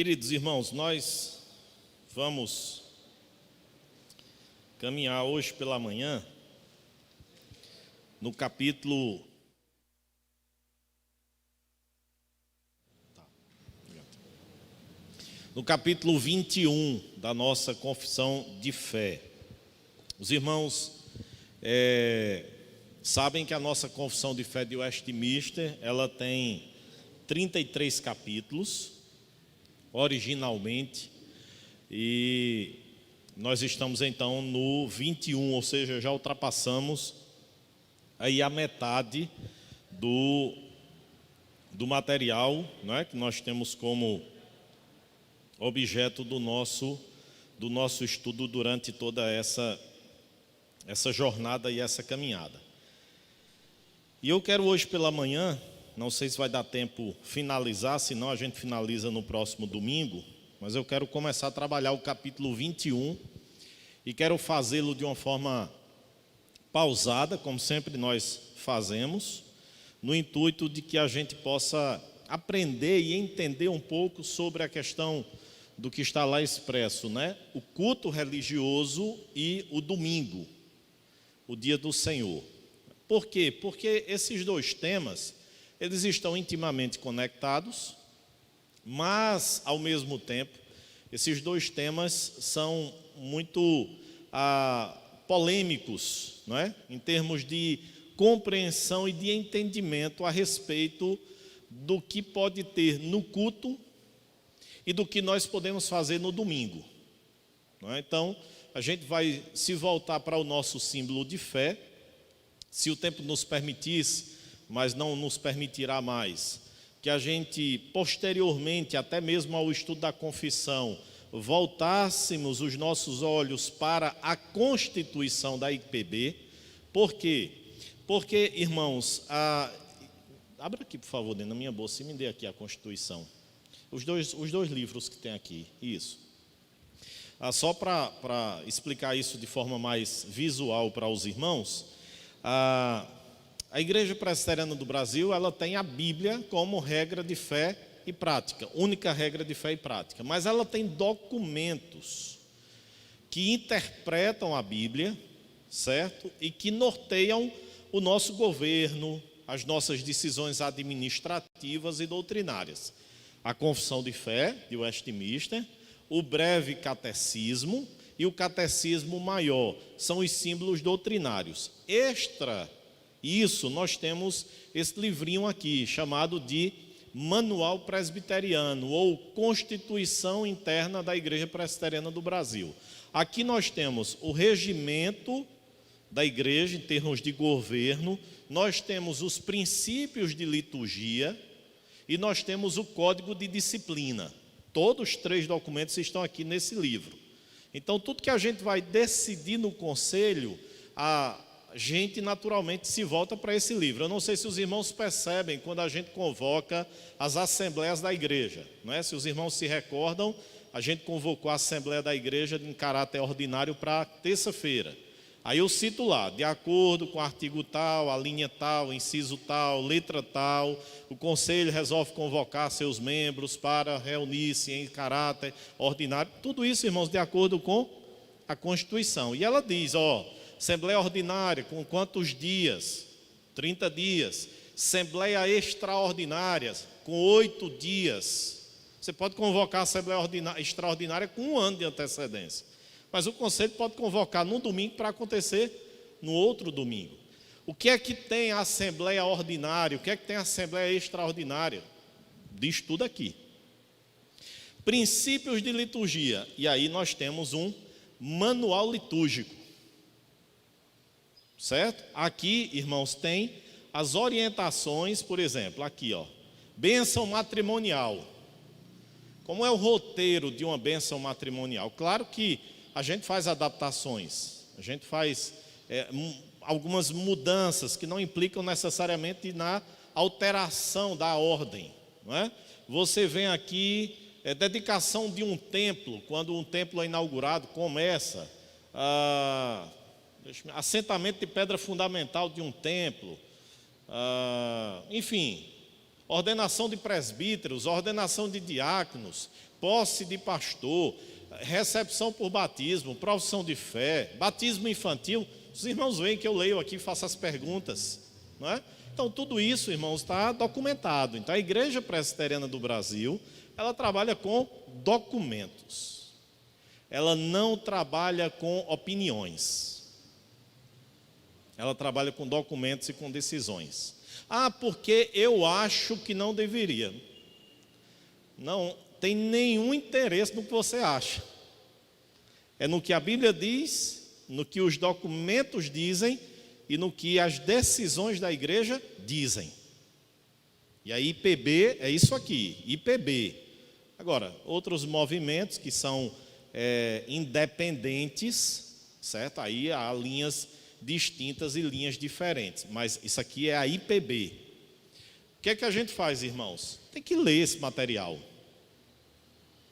Queridos irmãos, nós vamos caminhar hoje pela manhã no capítulo 21 da nossa confissão de fé. Os irmãos sabem que a nossa confissão de fé de Westminster, ela tem 33 capítulos, originalmente, e nós estamos então no 21, ou seja, já ultrapassamos aí a metade do material, não é, que nós temos como objeto do nosso estudo durante toda essa jornada e essa caminhada. E eu quero hoje pela manhã, não sei se vai dar tempo finalizar, senão a gente finaliza no próximo domingo, mas eu quero começar a trabalhar o capítulo 21 e quero fazê-lo de uma forma pausada, como sempre nós fazemos, no intuito de que a gente possa aprender e entender um pouco sobre a questão do que está lá expresso, né? O culto religioso e o domingo, o dia do Senhor. Por quê? Porque esses dois temas, eles estão intimamente conectados, mas, ao mesmo tempo, esses dois temas são muito polêmicos, não é? Em termos de compreensão e de entendimento a respeito do que pode ter no culto e do que nós podemos fazer no domingo, não é? Então, a gente vai se voltar para o nosso símbolo de fé, se o tempo nos permitisse, mas não nos permitirá mais, que a gente, posteriormente, até mesmo ao estudo da confissão, voltássemos os nossos olhos para a constituição da IPB. Por quê? Porque, irmãos, abra aqui, por favor, dentro da minha bolsa e me dê aqui a Constituição. Os dois livros que tem aqui, isso. Só para explicar isso de forma mais visual para os irmãos, a Igreja Presbiteriana do Brasil, ela tem a Bíblia como regra de fé e prática, única regra de fé e prática, mas ela tem documentos que interpretam a Bíblia, certo? E que norteiam o nosso governo, as nossas decisões administrativas e doutrinárias. A Confissão de Fé, de Westminster, o Breve Catecismo e o Catecismo Maior, são os símbolos doutrinários. Isso, nós temos esse livrinho aqui, chamado de Manual Presbiteriano, ou Constituição Interna da Igreja Presbiteriana do Brasil. Aqui nós temos o regimento da igreja, em termos de governo, nós temos os princípios de liturgia e nós temos o código de disciplina. Todos os três documentos estão aqui nesse livro. Então, tudo que a gente vai decidir no conselho, a gente naturalmente se volta para esse livro. Eu não sei se os irmãos percebem quando a gente convoca as assembleias da igreja, não é? Se os irmãos se recordam, a gente convocou a assembleia da igreja em caráter ordinário para terça-feira. Aí eu cito lá, de acordo com o artigo tal, a linha tal, inciso tal, letra tal, o conselho resolve convocar seus membros para reunir-se em caráter ordinário. Tudo isso, irmãos, de acordo com a Constituição. E ela diz, Assembleia ordinária, com quantos dias? 30 dias. Assembleia extraordinária, com 8 dias. Você pode convocar a Assembleia extraordinária com 1 ano de antecedência. Mas o conselho pode convocar num domingo para acontecer no outro domingo. O que é que tem a Assembleia ordinária? O que é que tem a Assembleia extraordinária? Diz tudo aqui. Princípios de liturgia. E aí nós temos um manual litúrgico. Certo? Aqui, irmãos, tem as orientações, por exemplo, aqui, bênção matrimonial. Como é o roteiro de uma bênção matrimonial? Claro que a gente faz adaptações, a gente faz algumas mudanças que não implicam necessariamente na alteração da ordem, não é? Você vem aqui, dedicação de um templo, quando um templo é inaugurado, começa assentamento de pedra fundamental de um templo, enfim, ordenação de presbíteros, ordenação de diáconos, posse de pastor, recepção por batismo, profissão de fé, batismo infantil. Os irmãos veem que eu leio aqui e faço as perguntas, não é? Então, tudo isso, irmãos, está documentado. Então, a Igreja Presbiteriana do Brasil, ela trabalha com documentos. Ela não trabalha com opiniões. Ela trabalha com documentos e com decisões. Ah, porque eu acho que não deveria. Não tem nenhum interesse no que você acha. É no que a Bíblia diz, no que os documentos dizem e no que as decisões da igreja dizem. E a IPB é isso aqui, IPB. Agora, outros movimentos que são independentes, certo? Aí há linhas distintas e linhas diferentes, mas isso aqui é a IPB. O que é que a gente faz, irmãos? Tem que ler esse material.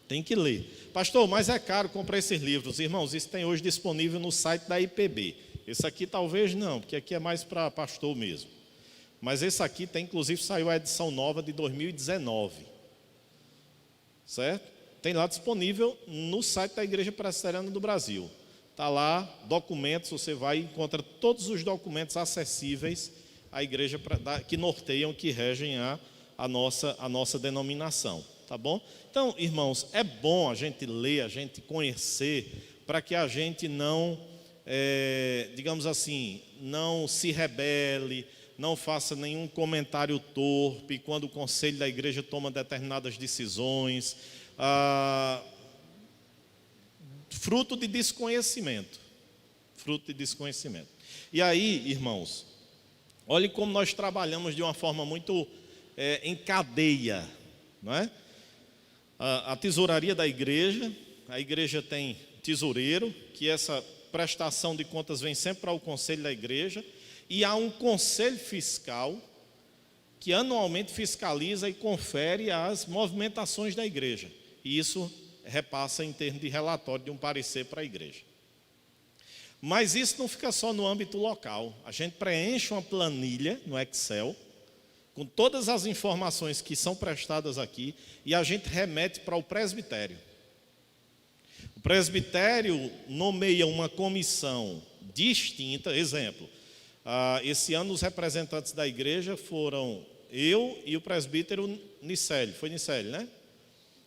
Tem que ler. Pastor, mas é caro comprar esses livros. Irmãos, isso tem hoje disponível no site da IPB. Esse aqui talvez não, porque aqui é mais para pastor mesmo. Mas esse aqui tem, inclusive, saiu a edição nova de 2019. Certo? Tem lá disponível no site da Igreja Presbiteriana do Brasil. Está lá, documentos, você vai e encontra todos os documentos acessíveis à igreja que norteiam, que regem a nossa denominação. Tá bom? Então, irmãos, é bom a gente ler, a gente conhecer, para que a gente não, digamos assim, não se rebele, não faça nenhum comentário torpe quando o conselho da igreja toma determinadas decisões, fruto de desconhecimento. Fruto de desconhecimento. E aí, irmãos, olhe como nós trabalhamos de uma forma muito em cadeia, não é? A tesouraria da igreja, a igreja tem tesoureiro, que essa prestação de contas vem sempre para o conselho da igreja, e há um conselho fiscal que anualmente fiscaliza e confere as movimentações da igreja, e isso repassa em termos de relatório de um parecer para a igreja. Mas isso não fica só no âmbito local, a gente preenche uma planilha no Excel, com todas as informações que são prestadas aqui, e a gente remete para o presbitério. O presbitério nomeia uma comissão distinta, exemplo, esse ano os representantes da igreja foram eu e o presbítero Nicélio, foi Nicélio, né?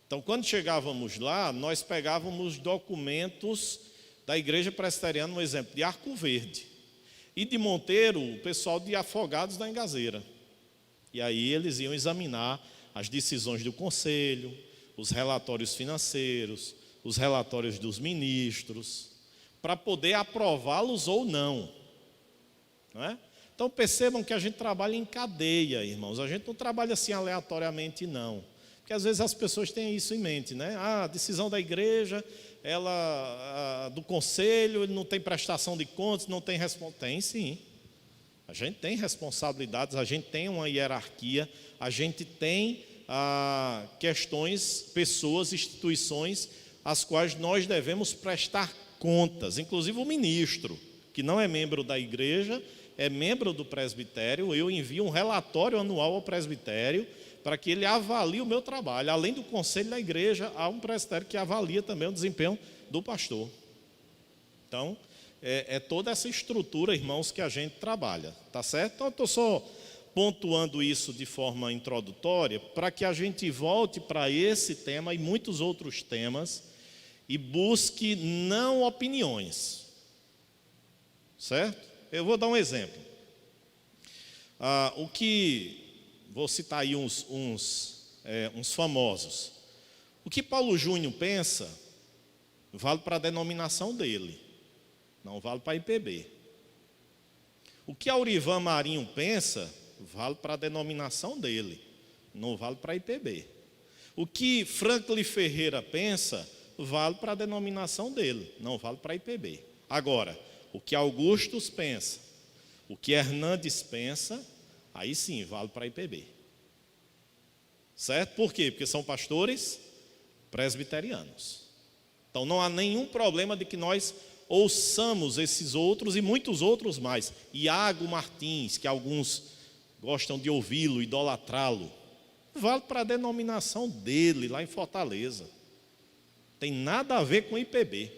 Então, quando chegávamos lá, nós pegávamos documentos da Igreja Presbiteriana, um exemplo, de Arco Verde, e de Monteiro, o pessoal de Afogados da Engazeira. E aí eles iam examinar as decisões do conselho, os relatórios financeiros, os relatórios dos ministros, para poder aprová-los ou não. Não é? Então percebam que a gente trabalha em cadeia, irmãos. A gente não trabalha assim aleatoriamente, não. Porque às vezes as pessoas têm isso em mente, né? A decisão da igreja, do conselho, ele não tem prestação de contas, não tem responsabilidade. Tem sim. A gente tem responsabilidades, a gente tem uma hierarquia, a gente tem questões, pessoas, instituições, às quais nós devemos prestar contas. Inclusive o ministro, que não é membro da igreja, é membro do presbitério, eu envio um relatório anual ao presbitério para que ele avalie o meu trabalho. Além do conselho da igreja, há um presbitério que avalia também o desempenho do pastor. Então, é toda essa estrutura, irmãos, que a gente trabalha, tá certo? Então, eu estou só pontuando isso de forma introdutória para que a gente volte para esse tema e muitos outros temas e busque não opiniões, certo? Eu vou dar um exemplo. Vou citar aí uns famosos. O que Paulo Júnior pensa vale para a denominação dele, não vale para a IPB. O que Aurivan Marinho pensa vale para a denominação dele, não vale para a IPB. O que Franklin Ferreira pensa vale para a denominação dele, não vale para a IPB. Agora, o que Augustus pensa, o que Hernandes pensa, aí sim vale para a IPB. Certo? Por quê? Porque são pastores presbiterianos. Então não há nenhum problema de que nós ouçamos esses outros e muitos outros mais. Iago Martins, que alguns gostam de ouvi-lo, idolatrá-lo, Vale para a denominação dele, lá em Fortaleza. Tem nada a ver com o IPB.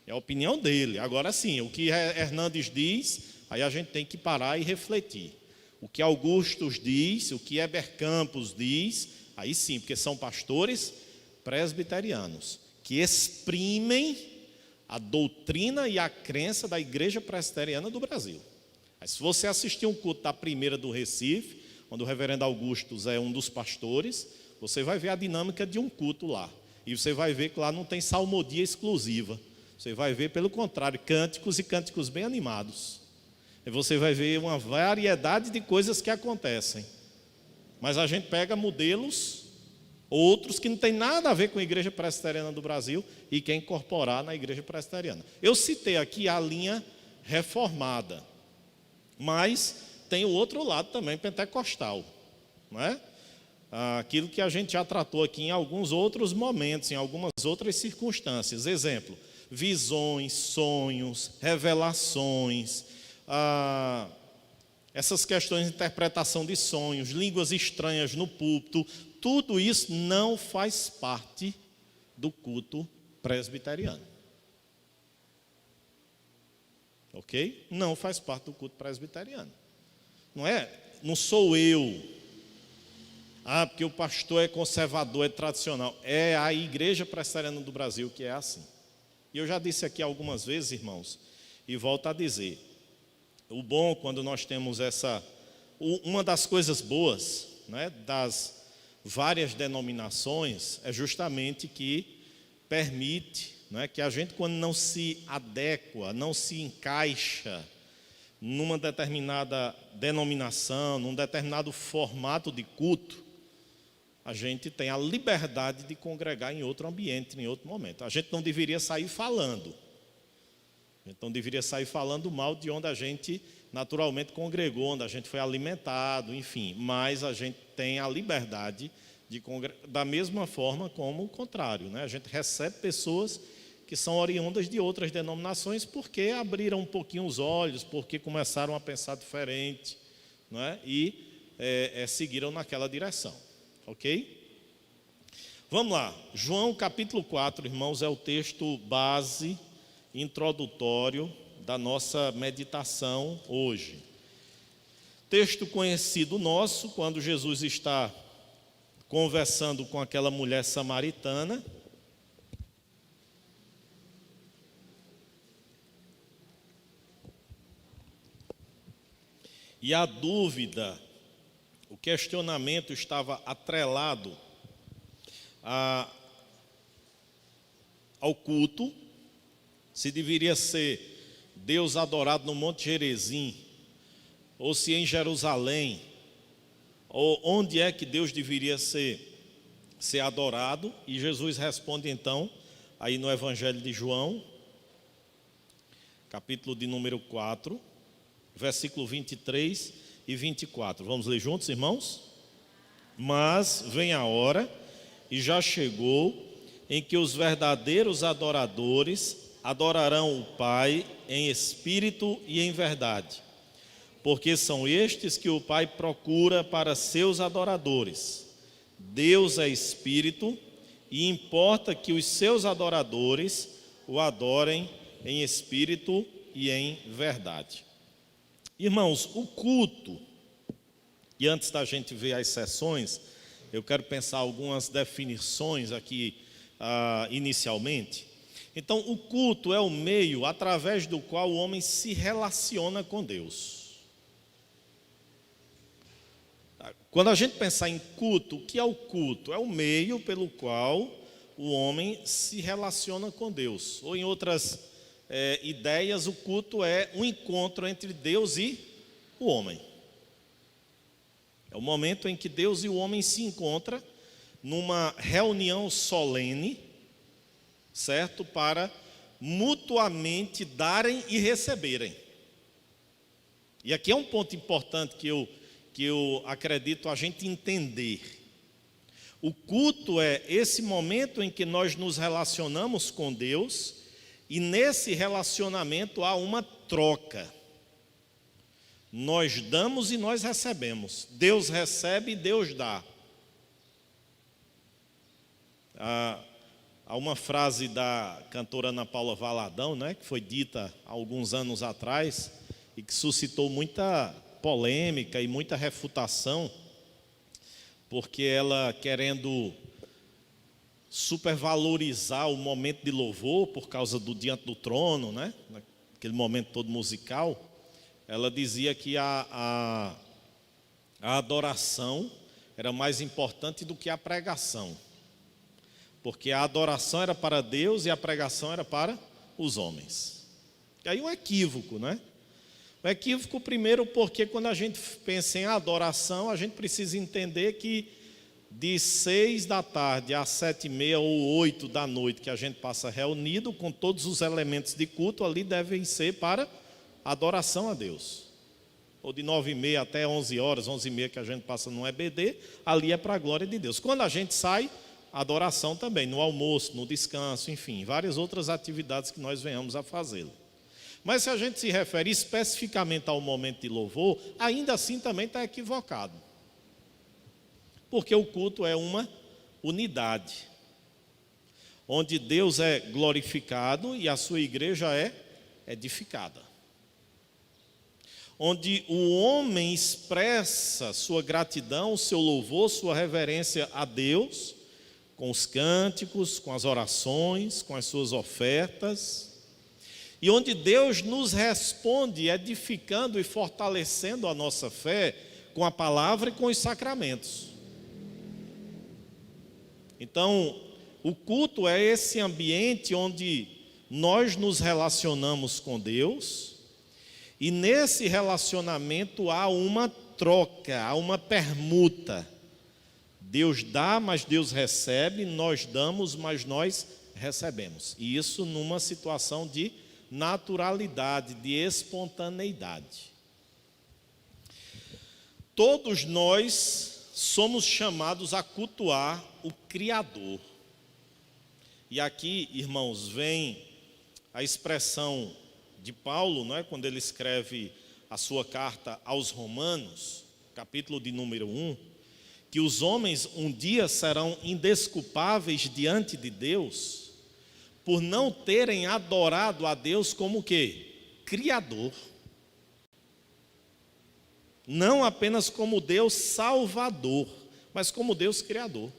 É a opinião dele. Agora sim, o que Hernandes diz, aí a gente tem que parar e refletir. O que Augustus diz, o que Heber Campos diz, aí sim, porque são pastores presbiterianos, que exprimem a doutrina e a crença da Igreja Presbiteriana do Brasil. Aí, se você assistir um culto da primeira do Recife, onde o reverendo Augustus é um dos pastores, você vai ver a dinâmica de um culto lá. E você vai ver que lá não tem salmodia exclusiva. Você vai ver, pelo contrário, cânticos e cânticos bem animados. E você vai ver uma variedade de coisas que acontecem. Mas a gente pega modelos, outros que não tem nada a ver com a Igreja Presbiteriana do Brasil e quer incorporar na Igreja Presbiteriana. Eu citei aqui a linha reformada, mas tem o outro lado também, pentecostal, não é? Aquilo que a gente já tratou aqui em alguns outros momentos, em algumas outras circunstâncias. Exemplo, visões, sonhos, revelações, essas questões de interpretação de sonhos, línguas estranhas no púlpito, tudo isso não faz parte do culto presbiteriano. Ok? Não faz parte do culto presbiteriano. Não sou eu. Porque o pastor é conservador, é tradicional. É a Igreja Presbiteriana do Brasil que é assim. E eu já disse aqui algumas vezes, irmãos, e volto a dizer, o bom quando nós temos uma das coisas boas, né, das várias denominações, é justamente que permite, né, que a gente, quando não se adequa, não se encaixa numa determinada denominação, num determinado formato de culto, a gente tem a liberdade de congregar em outro ambiente, em outro momento. A gente não deveria sair falando. A gente não deveria sair falando mal de onde a gente naturalmente congregou, onde a gente foi alimentado, enfim. Mas a gente tem a liberdade de congregar da mesma forma como o contrário, né? A gente recebe pessoas que são oriundas de outras denominações porque abriram um pouquinho os olhos, porque começaram a pensar diferente, né? E seguiram naquela direção. Ok? Vamos lá, João capítulo 4, irmãos, é o texto base, introdutório da nossa meditação hoje. Texto conhecido nosso, quando Jesus está conversando com aquela mulher samaritana. E a dúvida, o questionamento estava atrelado ao culto, se deveria ser Deus adorado no Monte Gerizim, ou se em Jerusalém, ou onde é que Deus deveria ser adorado. E Jesus responde então, aí no Evangelho de João, capítulo de número 4, versículo 23 e 24. Vamos ler juntos, irmãos? Mas vem a hora, e já chegou, em que os verdadeiros adoradores adorarão o Pai em espírito e em verdade, porque são estes que o Pai procura para seus adoradores. Deus é espírito, e importa que os seus adoradores o adorem em espírito e em verdade. Irmãos, o culto, e antes da gente ver as sessões, eu quero pensar algumas definições aqui inicialmente. Então, o culto é o meio através do qual o homem se relaciona com Deus. Quando a gente pensar em culto, o que é o culto? É o meio pelo qual o homem se relaciona com Deus. Ou em outras ideias, o culto é um encontro entre Deus e o homem. É o momento em que Deus e o homem se encontram numa reunião solene, certo? Para mutuamente darem e receberem. E aqui é um ponto importante que eu acredito a gente entender. O culto é esse momento em que nós nos relacionamos com Deus, e nesse relacionamento há uma troca. Nós damos e nós recebemos. Deus recebe e Deus dá. Há uma frase da cantora Ana Paula Valadão, né, que foi dita há alguns anos atrás e que suscitou muita polêmica e muita refutação, porque ela, querendo supervalorizar o momento de louvor por causa do Diante do Trono, né, aquele momento todo musical, ela dizia que a adoração era mais importante do que a pregação, porque a adoração era para Deus e a pregação era para os homens. E aí um equívoco, né? Um equívoco primeiro porque quando a gente pensa em adoração, a gente precisa entender que de 6 da tarde às 7h30 ou 8 da noite que a gente passa reunido, com todos os elementos de culto, ali devem ser para adoração a Deus. Ou de 9h30 até 11 horas, 11h30 que a gente passa no EBD, ali é para a glória de Deus. Quando a gente sai, adoração também, no almoço, no descanso, enfim, várias outras atividades que nós venhamos a fazê-lo. Mas se a gente se refere especificamente ao momento de louvor, ainda assim também está equivocado. Porque o culto é uma unidade, onde Deus é glorificado e a sua igreja é edificada. Onde o homem expressa sua gratidão, seu louvor, sua reverência a Deus, com os cânticos, com as orações, com as suas ofertas, e onde Deus nos responde edificando e fortalecendo a nossa fé com a palavra e com os sacramentos. Então, o culto é esse ambiente onde nós nos relacionamos com Deus, e nesse relacionamento há uma troca, há uma permuta. Deus dá, mas Deus recebe, nós damos, mas nós recebemos. E isso numa situação de naturalidade, de espontaneidade. Todos nós somos chamados a cultuar o Criador. E aqui, irmãos, vem a expressão de Paulo, não é? Quando ele escreve a sua carta aos Romanos, capítulo de número 1, que os homens um dia serão indesculpáveis diante de Deus por não terem adorado a Deus como o quê? Criador. Não apenas como Deus Salvador, mas como Deus Criador.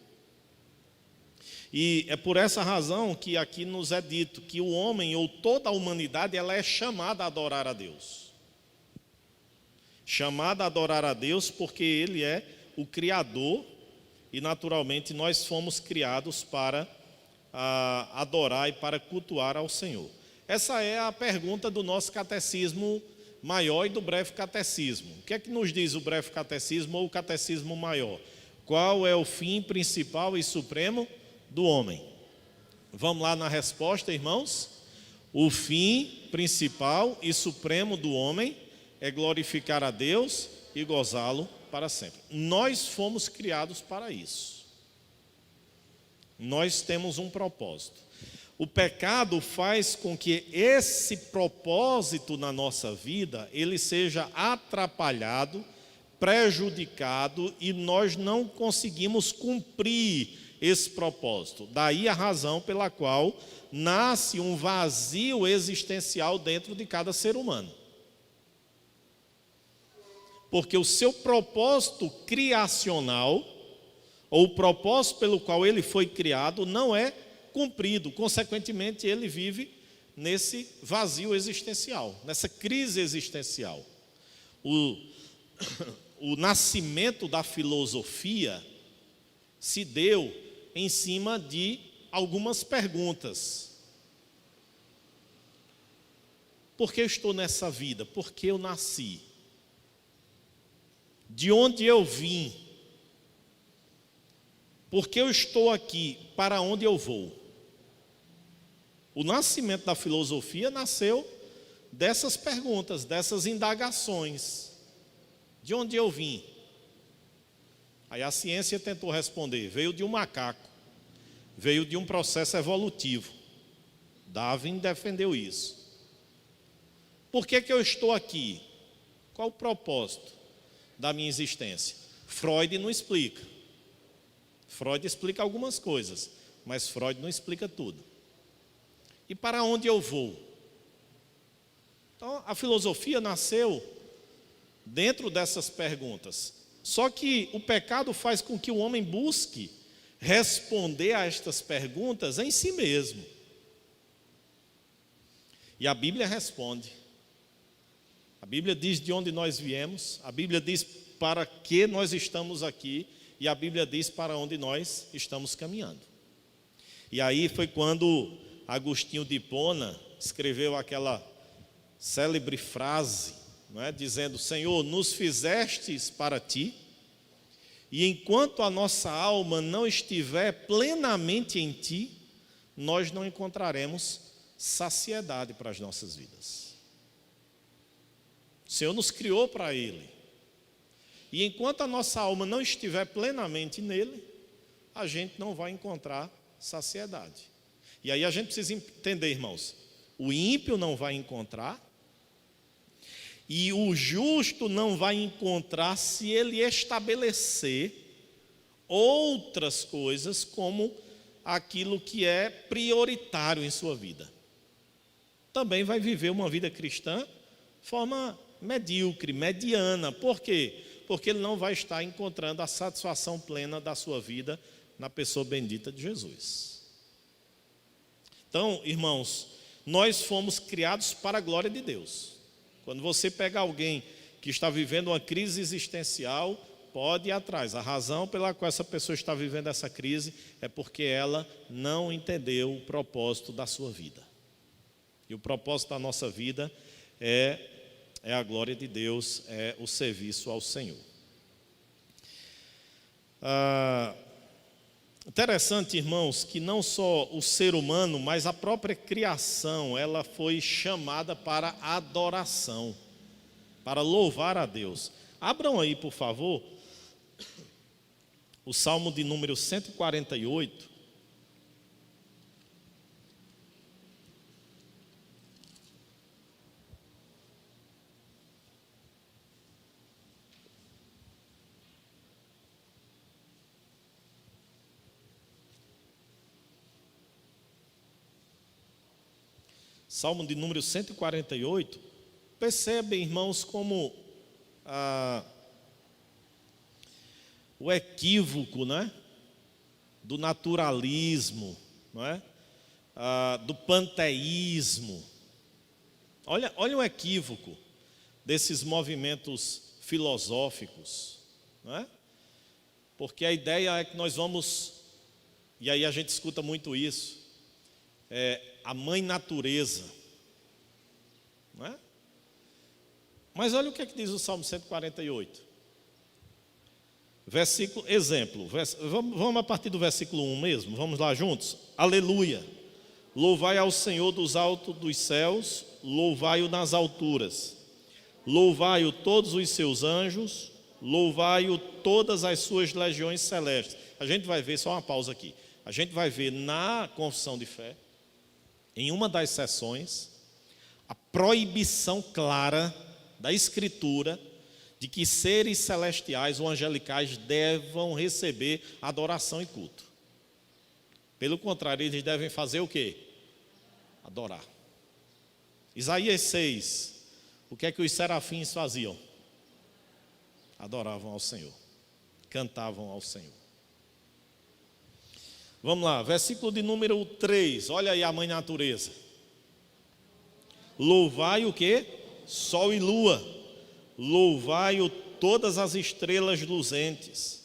E é por essa razão que aqui nos é dito que o homem ou toda a humanidade ela é chamada a adorar a Deus. Chamada a adorar a Deus porque Ele é o Criador e naturalmente nós fomos criados para adorar e para cultuar ao Senhor. Essa é a pergunta do nosso catecismo maior e do breve catecismo. O que é que nos diz o breve catecismo ou o catecismo maior? Qual é o fim principal e supremo do homem? Vamos lá na resposta, irmãos. O fim principal e supremo do homem é glorificar a Deus e gozá-lo para sempre. Nós fomos criados para isso. Nós temos um propósito. O pecado faz com que esse propósito na nossa vida, ele seja atrapalhado, prejudicado e nós não conseguimos cumprir esse propósito. Daí a razão pela qual nasce um vazio existencial dentro de cada ser humano. Porque o seu propósito criacional, ou o propósito pelo qual ele foi criado, não é cumprido. Consequentemente, ele vive nesse vazio existencial, nessa crise existencial. O nascimento da filosofia se deu em cima de algumas perguntas. Por que eu estou nessa vida? Por que eu nasci? De onde eu vim? Por que eu estou aqui? Para onde eu vou? O nascimento da filosofia nasceu dessas perguntas, dessas indagações. De onde eu vim? Aí a ciência tentou responder, veio de um macaco, veio de um processo evolutivo. Darwin defendeu isso. Por que eu estou aqui? Qual o propósito da minha existência? Freud não explica. Freud explica algumas coisas, mas Freud não explica tudo. E para onde eu vou? Então, a filosofia nasceu dentro dessas perguntas. Só que o pecado faz com que o homem busque responder a estas perguntas em si mesmo. E a Bíblia responde. A Bíblia diz de onde nós viemos, a Bíblia diz para que nós estamos aqui, e a Bíblia diz para onde nós estamos caminhando. E aí foi quando Agostinho de Hipona escreveu aquela célebre frase, não é? Dizendo: Senhor, nos fizestes para ti, e enquanto a nossa alma não estiver plenamente em ti, nós não encontraremos saciedade para as nossas vidas. O Senhor nos criou para Ele, e enquanto a nossa alma não estiver plenamente nele, a gente não vai encontrar saciedade. E aí a gente precisa entender, irmãos, o ímpio não vai encontrar, e o justo não vai encontrar se ele estabelecer outras coisas como aquilo que é prioritário em sua vida. Também vai viver uma vida cristã de forma medíocre, mediana. Por quê? Porque ele não vai estar encontrando a satisfação plena da sua vida na pessoa bendita de Jesus. Então, irmãos, nós fomos criados para a glória de Deus. Quando você pega alguém que está vivendo uma crise existencial, pode ir atrás. A razão pela qual essa pessoa está vivendo essa crise é porque ela não entendeu o propósito da sua vida. E o propósito da nossa vida é a glória de Deus, é o serviço ao Senhor. Interessante, irmãos, que não só o ser humano, mas a própria criação, ela foi chamada para adoração, para louvar a Deus. Abram aí, por favor, o Salmo de número 148. Salmo de número 148, percebem, irmãos, como o equívoco, né, do naturalismo, não é? Do panteísmo. Olha o equívoco desses movimentos filosóficos, não é? Porque a ideia é que nós vamos, e aí a gente escuta muito isso, a mãe natureza, não é? Mas olha o que é que diz o Salmo 148. Versículo, exemplo, vamos a partir do versículo 1 mesmo, vamos lá juntos. Aleluia, louvai ao Senhor dos altos dos céus, louvai-o nas alturas, louvai-o todos os seus anjos, louvai-o todas as suas legiões celestes. A gente vai ver, só uma pausa aqui, a gente vai ver na confissão de fé, em uma das sessões, a proibição clara da Escritura de que seres celestiais ou angelicais devam receber adoração e culto. Pelo contrário, eles devem fazer o quê? Adorar. Isaías 6, o que é que os serafins faziam? Adoravam ao Senhor, cantavam ao Senhor. Vamos lá, versículo de número 3, olha aí a mãe natureza. Louvai o quê? Sol e lua, louvai-o todas as estrelas luzentes,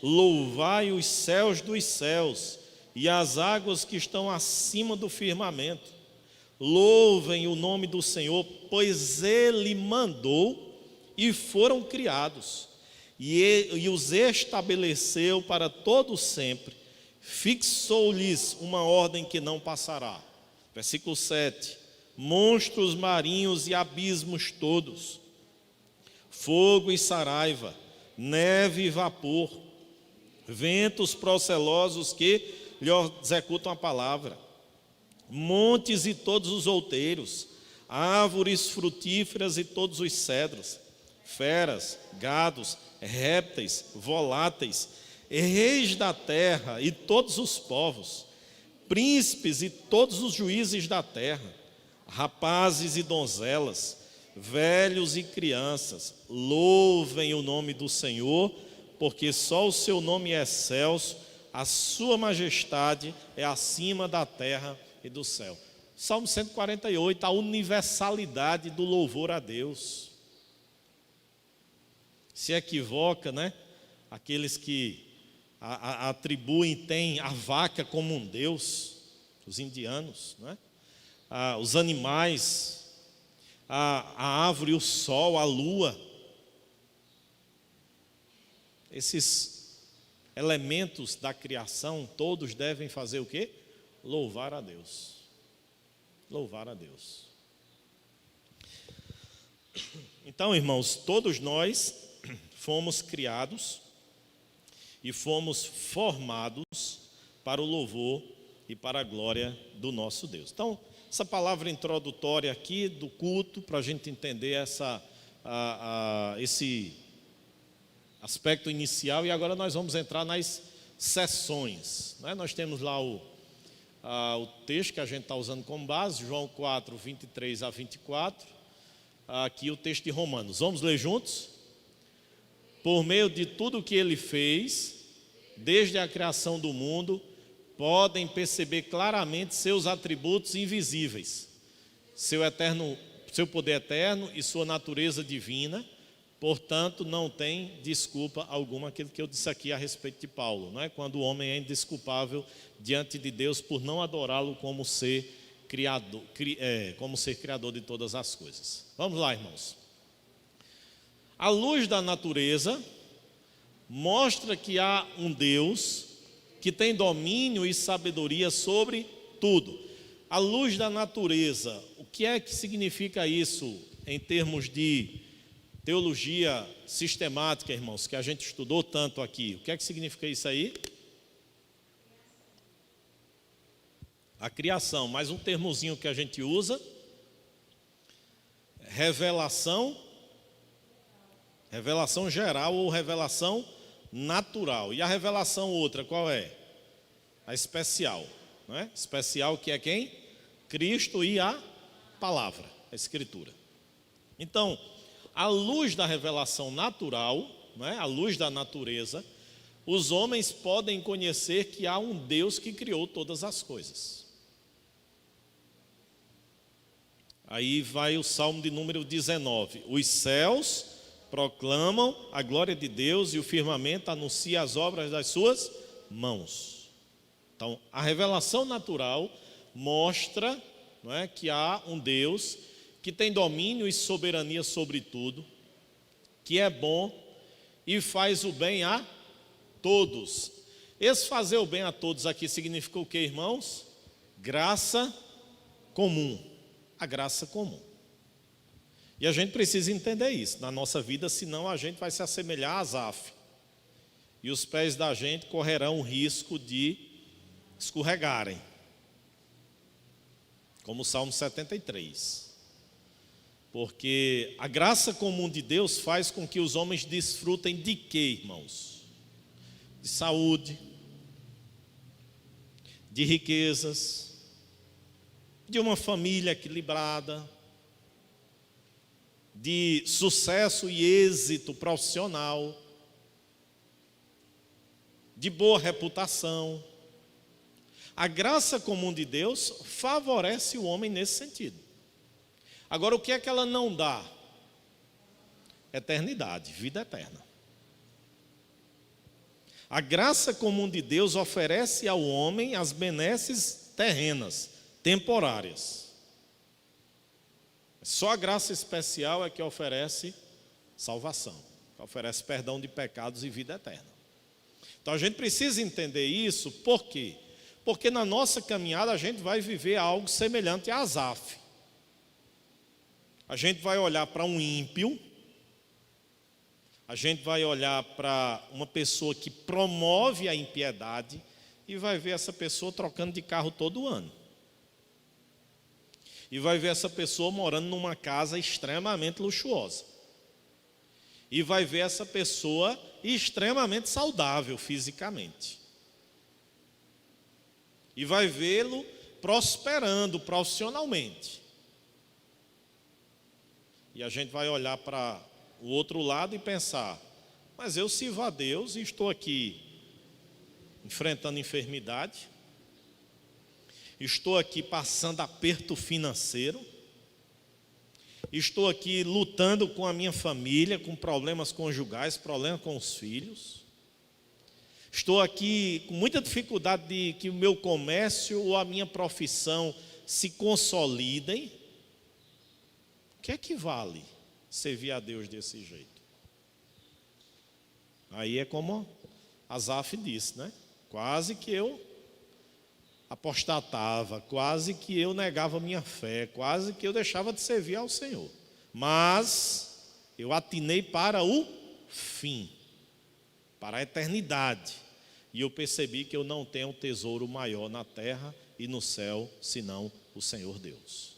louvai os céus dos céus e as águas que estão acima do firmamento. Louvem o nome do Senhor, pois Ele mandou e foram criados, e os estabeleceu para todo sempre. Fixou-lhes uma ordem que não passará. Versículo 7. Monstros marinhos e abismos todos, fogo e saraiva, neve e vapor, ventos procelosos que lhe executam a palavra, montes e todos os outeiros, árvores frutíferas e todos os cedros, feras, gados, répteis, voláteis, reis da terra e todos os povos, príncipes e todos os juízes da terra, rapazes e donzelas, velhos e crianças, louvem o nome do Senhor, porque só o seu nome é excelso, a sua majestade é acima da terra e do céu. Salmo 148, a universalidade do louvor a Deus. Se equivoca, né? Aqueles que atribuem, têm a vaca como um Deus, os indianos, né? Os animais, a árvore, o sol, a lua. Esses elementos da criação, todos devem fazer o quê? Louvar a Deus. Louvar a Deus. Então, irmãos, todos nós fomos criados e fomos formados para o louvor e para a glória do nosso Deus. Então, essa palavra introdutória aqui do culto, para a gente entender esse aspecto inicial, e agora nós vamos entrar nas sessões, né? Nós temos lá o texto que a gente está usando como base, João 4, 23 a 24, aqui o texto de Romanos. Vamos ler juntos? Por meio de tudo o que ele fez, desde a criação do mundo, podem perceber claramente seus atributos invisíveis, seu poder eterno e sua natureza divina. Portanto, não tem desculpa alguma aquilo que eu disse aqui a respeito de Paulo, não é? Quando o homem é indesculpável diante de Deus por não adorá-lo como ser criador, de todas as coisas. Vamos lá, irmãos. A luz da natureza mostra que há um Deus que tem domínio e sabedoria sobre tudo. A luz da natureza, o que é que significa isso em termos de teologia sistemática, irmãos, que a gente estudou tanto aqui? O que é que significa isso aí? A criação, mais um termozinho que a gente usa, revelação geral ou revelação natural. E a revelação outra, qual é? A especial, não é? Especial, que é quem? Cristo e a palavra, a Escritura. Então, à luz da revelação natural, não é? À luz da natureza, os homens podem conhecer que há um Deus que criou todas as coisas. Aí vai o Salmo de número 19. Os céus proclamam a glória de Deus e o firmamento anuncia as obras das suas mãos. Então, a revelação natural mostra, não é, que há um Deus que tem domínio e soberania sobre tudo, que é bom e faz o bem a todos. Esse fazer o bem a todos aqui significa o que, irmãos? Graça comum. A graça comum. E a gente precisa entender isso na nossa vida, senão a gente vai se assemelhar a Asaf. E os pés da gente correrão o risco de escorregarem. Como o Salmo 73. Porque a graça comum de Deus faz com que os homens desfrutem de quê, irmãos? De saúde, de riquezas, de uma família equilibrada, de sucesso e êxito profissional, de boa reputação. A graça comum de Deus favorece o homem nesse sentido. Agora, o que é que ela não dá? Eternidade, vida eterna. A graça comum de Deus oferece ao homem as benesses terrenas, temporárias. Só a graça especial é que oferece salvação, que oferece perdão de pecados e vida eterna. Então a gente precisa entender isso, por quê? Porque na nossa caminhada a gente vai viver algo semelhante a Asaf. A gente vai olhar para um ímpio, a gente vai olhar para uma pessoa que promove a impiedade e vai ver essa pessoa trocando de carro todo ano. E vai ver essa pessoa morando numa casa extremamente luxuosa. e vai ver essa pessoa extremamente saudável fisicamente. E vai vê-lo prosperando profissionalmente. E a gente vai olhar para o outro lado e pensar: mas eu sirvo a Deus e estou aqui enfrentando enfermidade, estou aqui passando aperto financeiro, estou aqui lutando com a minha família, com problemas conjugais, problemas com os filhos, estou aqui com muita dificuldade de que o meu comércio ou a minha profissão se consolidem. O que é que vale servir a Deus desse jeito? Aí é como Asaf disse, né? Quase que eu apostatava, quase que eu negava minha fé, quase que eu deixava de servir ao Senhor. Mas eu atinei para o fim, para a eternidade. E eu percebi que eu não tenho tesouro maior na terra e no céu, senão o Senhor Deus.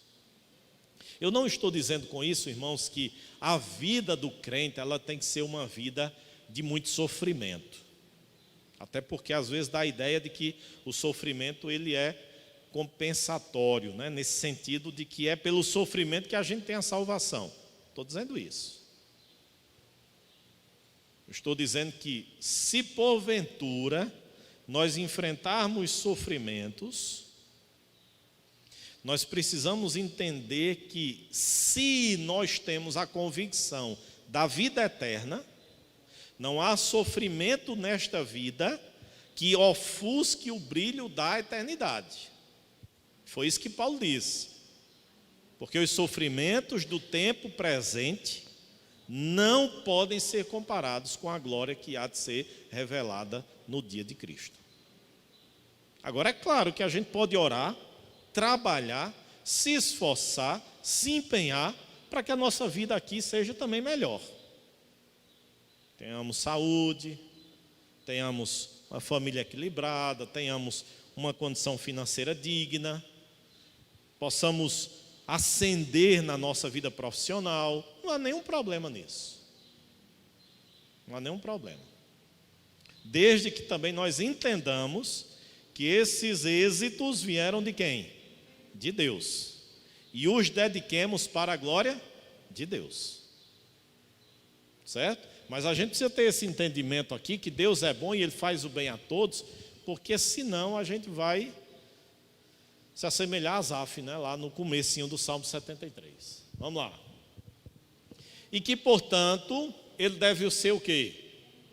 Eu não estou dizendo com isso, irmãos, que a vida do crente ela tem que ser uma vida de muito sofrimento. Até porque às vezes dá a ideia de que o sofrimento ele é compensatório, né? Nesse sentido de que é pelo sofrimento que a gente tem a salvação. Estou dizendo isso. Estou dizendo que se porventura nós enfrentarmos sofrimentos, nós precisamos entender que se nós temos a convicção da vida eterna, não há sofrimento nesta vida que ofusque o brilho da eternidade. Foi isso que Paulo disse. Porque os sofrimentos do tempo presente não podem ser comparados com a glória que há de ser revelada no dia de Cristo. Agora é claro que a gente pode orar, trabalhar, se esforçar, se empenhar para que a nossa vida aqui seja também melhor. Tenhamos saúde, tenhamos uma família equilibrada, tenhamos uma condição financeira digna, possamos ascender na nossa vida profissional. Não há nenhum problema nisso. Não há nenhum problema. Desde que também nós entendamos que esses êxitos vieram de quem? De Deus. E os dediquemos para a glória de Deus. Certo? Mas a gente precisa ter esse entendimento aqui, que Deus é bom e Ele faz o bem a todos, porque senão a gente vai se assemelhar a Asaf, né, lá no comecinho do Salmo 73. Vamos lá. E que, portanto, ele deve ser o quê?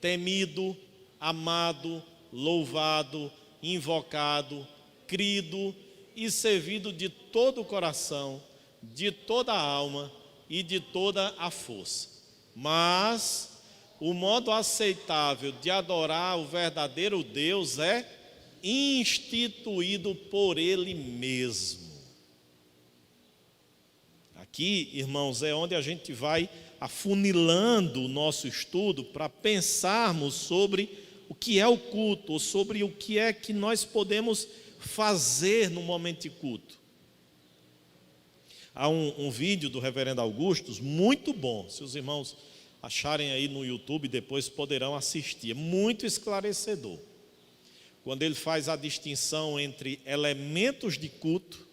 Temido, amado, louvado, invocado, crido e servido de todo o coração, de toda a alma e de toda a força. Mas o modo aceitável de adorar o verdadeiro Deus é instituído por Ele mesmo. Aqui, irmãos, é onde a gente vai afunilando o nosso estudo para pensarmos sobre o que é o culto, ou sobre o que é que nós podemos fazer no momento de culto. Há um vídeo do reverendo Augustus muito bom, se os irmãos acharem aí no YouTube, depois poderão assistir, é muito esclarecedor. Quando ele faz a distinção entre elementos de culto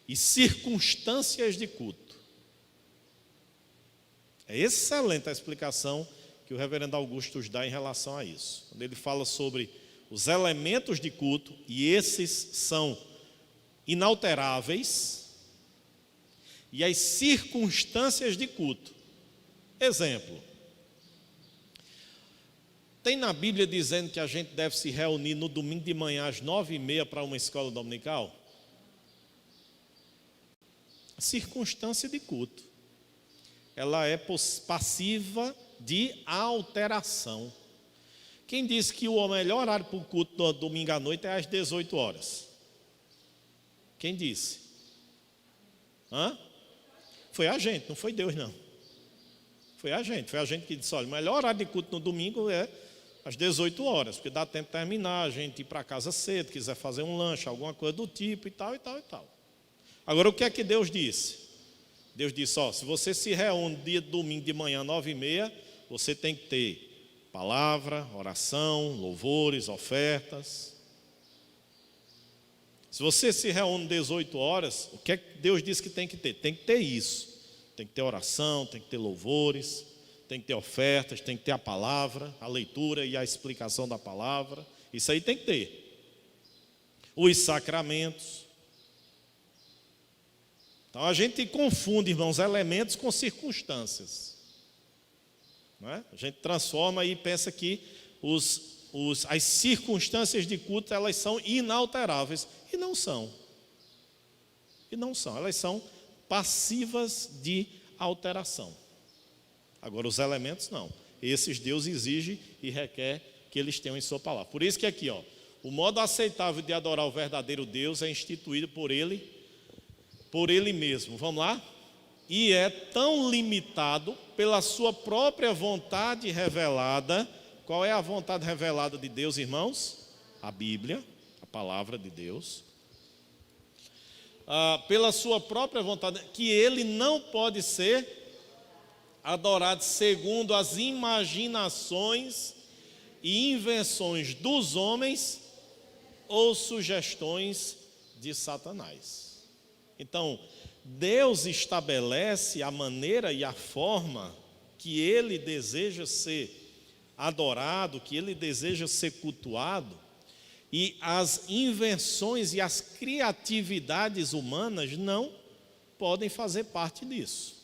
e circunstâncias de culto. É excelente a explicação que o reverendo Augustus dá em relação a isso. Quando ele fala sobre os elementos de culto, e esses são inalteráveis, e as circunstâncias de culto. Exemplo. Tem na Bíblia dizendo que a gente deve se reunir no domingo de manhã às 9h30 para uma escola dominical? Circunstância de culto. Ela é passiva de alteração. Quem disse que o melhor horário para o culto do domingo à noite é às 18 horas? Quem disse? Foi a gente, não foi Deus não. Foi a gente que disse: olha, o melhor horário de culto no domingo é às 18 horas, porque dá tempo de terminar, a gente ir para casa cedo, quiser fazer um lanche, alguma coisa do tipo e tal, e tal, e tal. Agora, o que é que Deus disse? Deus disse: ó, se você se reúne dia de domingo de manhã, 9h30, você tem que ter palavra, oração, louvores, ofertas. Se você se reúne 18 horas, o que é que Deus diz que tem que ter? Tem que ter isso. Tem que ter oração, tem que ter louvores, tem que ter ofertas, tem que ter a palavra, a leitura e a explicação da palavra. Isso aí tem que ter. Os sacramentos. Então a gente confunde, irmãos, elementos com circunstâncias. Não é? A gente transforma e pensa que as circunstâncias de culto, elas são inalteráveis. E não são. E não são. Elas são passivas de alteração. Agora, os elementos não. Esses Deus exige e requer que eles tenham em sua palavra. Por isso que aqui, o modo aceitável de adorar o verdadeiro Deus é instituído por Ele mesmo. Vamos lá? E é tão limitado pela sua própria vontade revelada. Qual é a vontade revelada de Deus, irmãos? A Bíblia, a palavra de Deus. Pela sua própria vontade, que Ele não pode ser adorado segundo as imaginações e invenções dos homens ou sugestões de Satanás. Então, Deus estabelece a maneira e a forma que Ele deseja ser adorado, que Ele deseja ser cultuado, e as invenções e as criatividades humanas não podem fazer parte disso.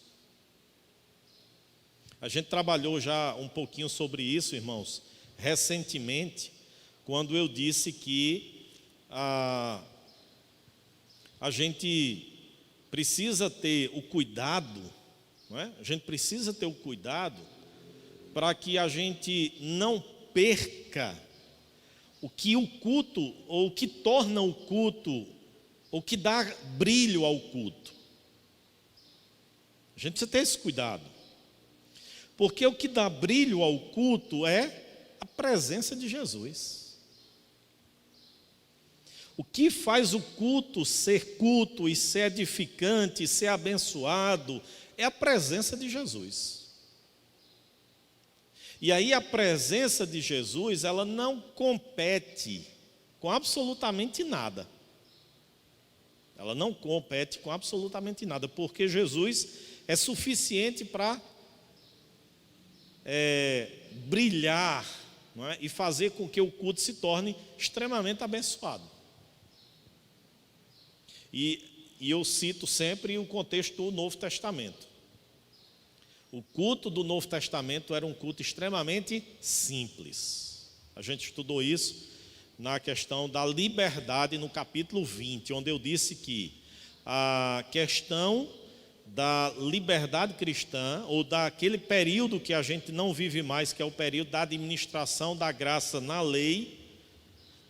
A gente trabalhou já um pouquinho sobre isso, irmãos, recentemente, quando eu disse que a gente precisa ter o cuidado, não é? A gente precisa ter o cuidado para que a gente não perca o que o culto, ou o que torna o culto, ou que dá brilho ao culto. A gente precisa ter esse cuidado. Porque o que dá brilho ao culto é a presença de Jesus. O que faz o culto e ser edificante, e ser abençoado, é a presença de Jesus. E aí a presença de Jesus, ela não compete com absolutamente nada. Ela não compete com absolutamente nada, porque Jesus é suficiente para brilhar, não é? E fazer com que o culto se torne extremamente abençoado. E eu cito sempre o contexto do Novo Testamento. O culto do Novo Testamento era um culto extremamente simples. A gente estudou isso na questão da liberdade no capítulo 20, onde eu disse que a questão da liberdade cristã, ou daquele período que a gente não vive mais, que é o período da administração da graça na lei,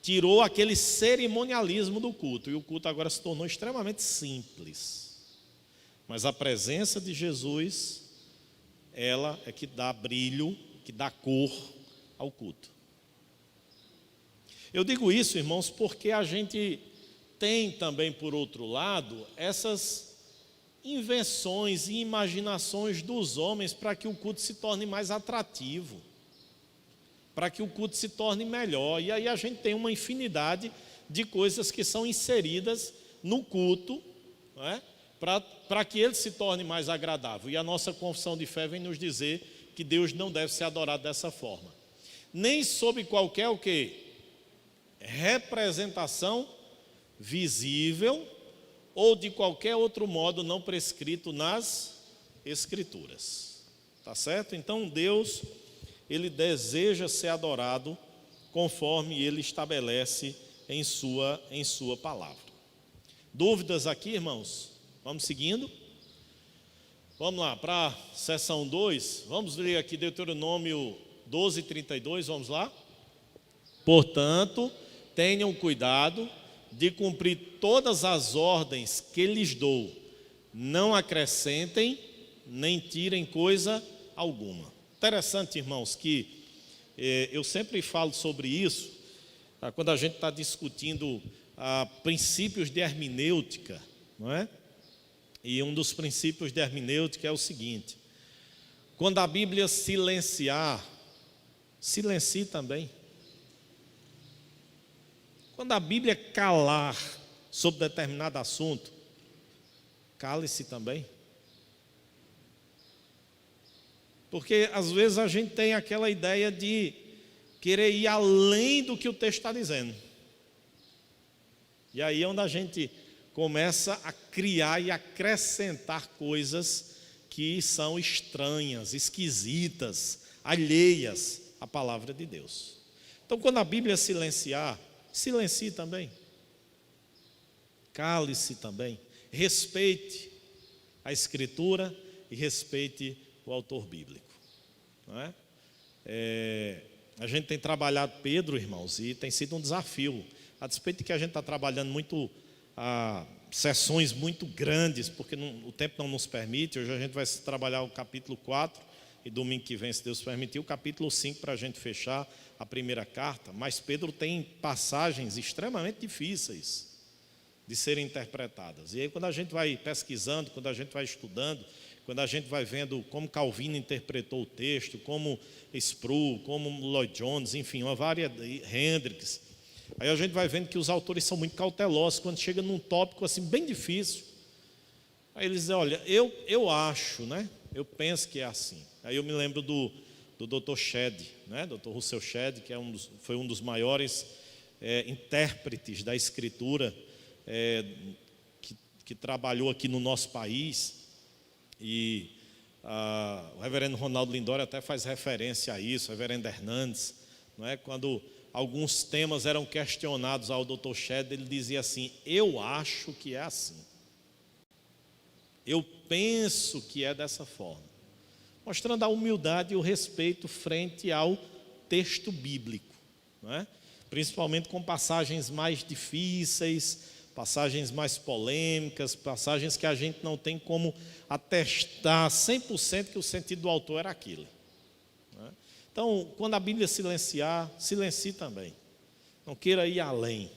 tirou aquele cerimonialismo do culto, e o culto agora se tornou extremamente simples. Mas a presença de Jesus, ela é que dá brilho, que dá cor ao culto. Eu digo isso, irmãos, porque a gente tem também, por outro lado, essas invenções e imaginações dos homens para que o culto se torne mais atrativo, para que o culto se torne melhor. E aí a gente tem uma infinidade de coisas que são inseridas no culto, não é? Para que ele se torne mais agradável. E a nossa confissão de fé vem nos dizer que Deus não deve ser adorado dessa forma. Nem sob qualquer o quê? Representação visível ou de qualquer outro modo não prescrito nas Escrituras. Tá certo? Então Deus, Ele deseja ser adorado conforme Ele estabelece em sua palavra. Dúvidas aqui, irmãos? Vamos seguindo? Vamos lá, para a seção 2, vamos ler aqui Deuteronômio 12:32, vamos lá? Portanto, tenham cuidado de cumprir todas as ordens que lhes dou, não acrescentem, nem tirem coisa alguma. Interessante, irmãos, que eu sempre falo sobre isso, quando a gente está discutindo princípios de hermenêutica, não é? E um dos princípios de hermenêutica é o seguinte: Quando a Bíblia silenciar, silencie também. Quando a Bíblia calar sobre determinado assunto, cale-se também. Porque às vezes a gente tem aquela ideia de querer ir além do que o texto está dizendo. E aí é onde a gente começa a criar e acrescentar coisas que são estranhas, esquisitas, alheias à palavra de Deus. Então, quando a Bíblia silenciar, silencie também. Cale-se também. Respeite a Escritura e respeite o autor bíblico. Não é? A gente tem trabalhado Pedro, irmãos, e tem sido um desafio. A despeito de que a gente está trabalhando muito, sessões muito grandes, porque o tempo não nos permite. Hoje a gente vai trabalhar o capítulo 4, e domingo que vem, se Deus permitir, o capítulo 5 para a gente fechar a primeira carta. Mas Pedro tem passagens extremamente difíceis de serem interpretadas. E aí quando a gente vai pesquisando, quando a gente vai estudando, quando a gente vai vendo como Calvino interpretou o texto, como Sproul, como Lloyd Jones, enfim, uma variedade, Hendricks, aí a gente vai vendo que os autores são muito cautelosos quando chega num tópico assim bem difícil. Aí eles dizem, olha, eu acho, né? Eu penso que é assim. Aí eu me lembro do Dr. Shedd, né? Dr. Russell Shedd, que foi um dos maiores intérpretes da Escritura, que trabalhou aqui no nosso país. E o reverendo Ronaldo Lindório até faz referência a isso, o reverendo Hernandes, não é? Quando alguns temas eram questionados ao Dr. Shedd, ele dizia assim, eu acho que é assim. Eu penso que é dessa forma. Mostrando a humildade e o respeito frente ao texto bíblico, não é? Principalmente com passagens mais difíceis, passagens mais polêmicas, passagens que a gente não tem como atestar 100% que o sentido do autor era aquilo. Não é? Então, quando a Bíblia silenciar, silencie também. Não queira ir além,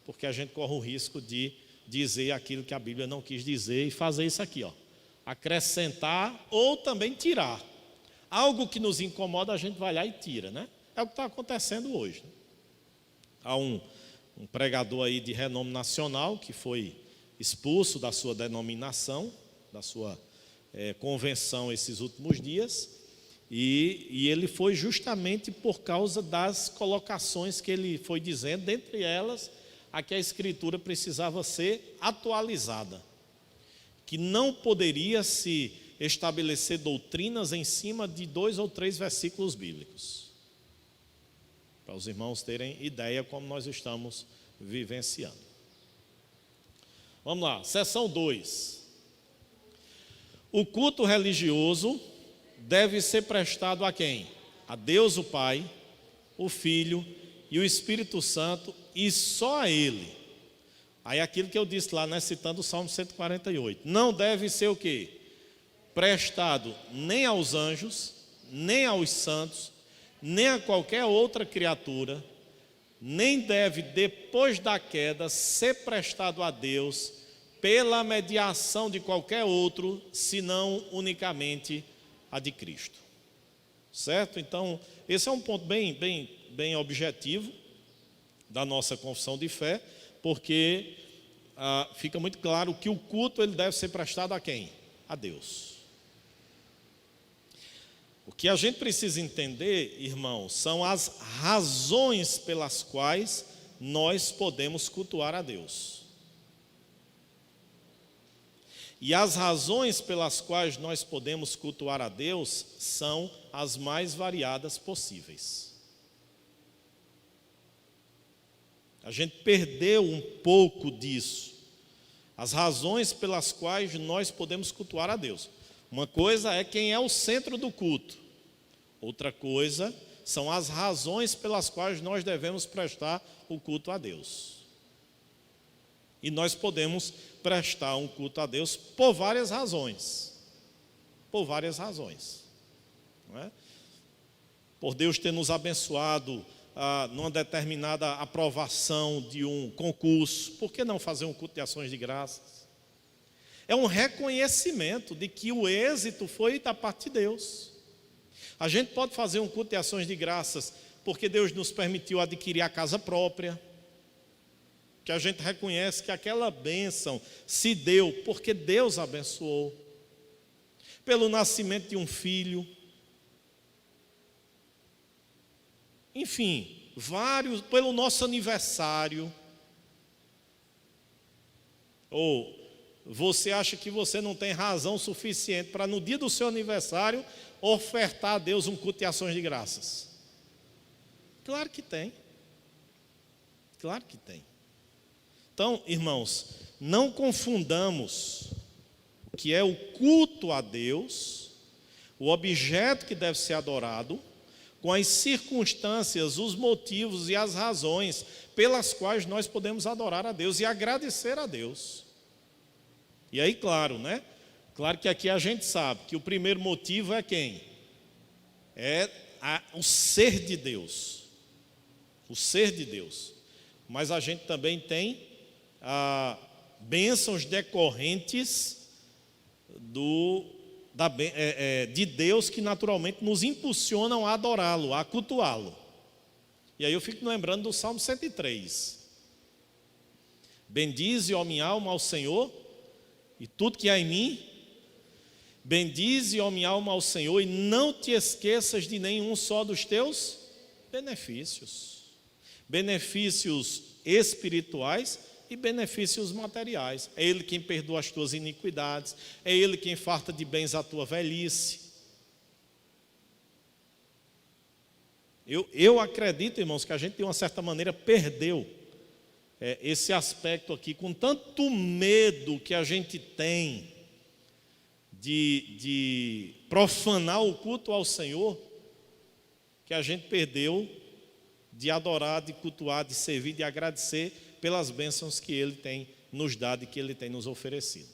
porque a gente corre o risco de dizer aquilo que a Bíblia não quis dizer e fazer isso aqui, ó, acrescentar ou também tirar. Algo que nos incomoda, a gente vai lá e tira, né? É o que está acontecendo hoje. Há um pregador aí de renome nacional que foi expulso da sua denominação, da sua convenção esses últimos dias, e ele foi justamente por causa das colocações que ele foi dizendo, dentre elas, a que a Escritura precisava ser atualizada, que não poderia se estabelecer doutrinas em cima de 2 ou 3 versículos bíblicos, para os irmãos terem ideia como nós estamos vivenciando. Vamos lá, seção 2. O culto religioso deve ser prestado a quem? A Deus o Pai, o Filho e o Espírito Santo, e só a Ele. Aí aquilo que eu disse lá, né, citando o Salmo 148. Não deve ser o quê? Prestado nem aos anjos, nem aos santos, nem a qualquer outra criatura, nem deve, depois da queda, ser prestado a Deus pela mediação de qualquer outro, senão unicamente a de Cristo. Certo? Então, esse é um ponto bem objetivo da nossa confissão de fé, porque fica muito claro que o culto ele deve ser prestado a quem? A Deus. O que a gente precisa entender, irmãos, são as razões pelas quais nós podemos cultuar a Deus. E as razões pelas quais nós podemos cultuar a Deus são as mais variadas possíveis. A gente perdeu um pouco disso. As razões pelas quais nós podemos cultuar a Deus. Uma coisa é quem é o centro do culto. Outra coisa são as razões pelas quais nós devemos prestar o culto a Deus. E nós podemos prestar um culto a Deus por várias razões. Por várias razões. Não é? Por Deus ter nos abençoado numa determinada aprovação de um concurso. Por que não fazer um culto de ações de graças? É um reconhecimento de que o êxito foi da parte de Deus. A gente pode fazer um culto de ações de graças porque Deus nos permitiu adquirir a casa própria, que a gente reconhece que aquela bênção se deu porque Deus abençoou, pelo nascimento de um filho, enfim, vários, pelo nosso aniversário. Ou você acha que você não tem razão suficiente para no dia do seu aniversário ofertar a Deus um culto de ações de graças? Claro que tem. Claro que tem. Então, irmãos, não confundamos o que é o culto a Deus, o objeto que deve ser adorado, com as circunstâncias, os motivos e as razões pelas quais nós podemos adorar a Deus e agradecer a Deus. E aí, claro, né? Claro que aqui a gente sabe que o primeiro motivo é quem? É o ser de Deus. O ser de Deus. Mas a gente também tem bênçãos decorrentes de Deus que naturalmente nos impulsionam a adorá-lo, a cultuá-lo. E aí eu fico lembrando do Salmo 103. Bendize, ó minha alma, ao Senhor, e tudo que há em mim, bendize, ó minha alma, ao Senhor, e não te esqueças de nenhum só dos teus benefícios. Benefícios espirituais e benefícios materiais. É Ele quem perdoa as tuas iniquidades, é Ele quem farta de bens a tua velhice. Eu acredito, irmãos, que a gente de uma certa maneira perdeu esse aspecto aqui, com tanto medo que a gente tem de profanar o culto ao Senhor, que a gente perdeu de adorar, de cultuar, de servir, de agradecer pelas bênçãos que Ele tem nos dado e que Ele tem nos oferecido.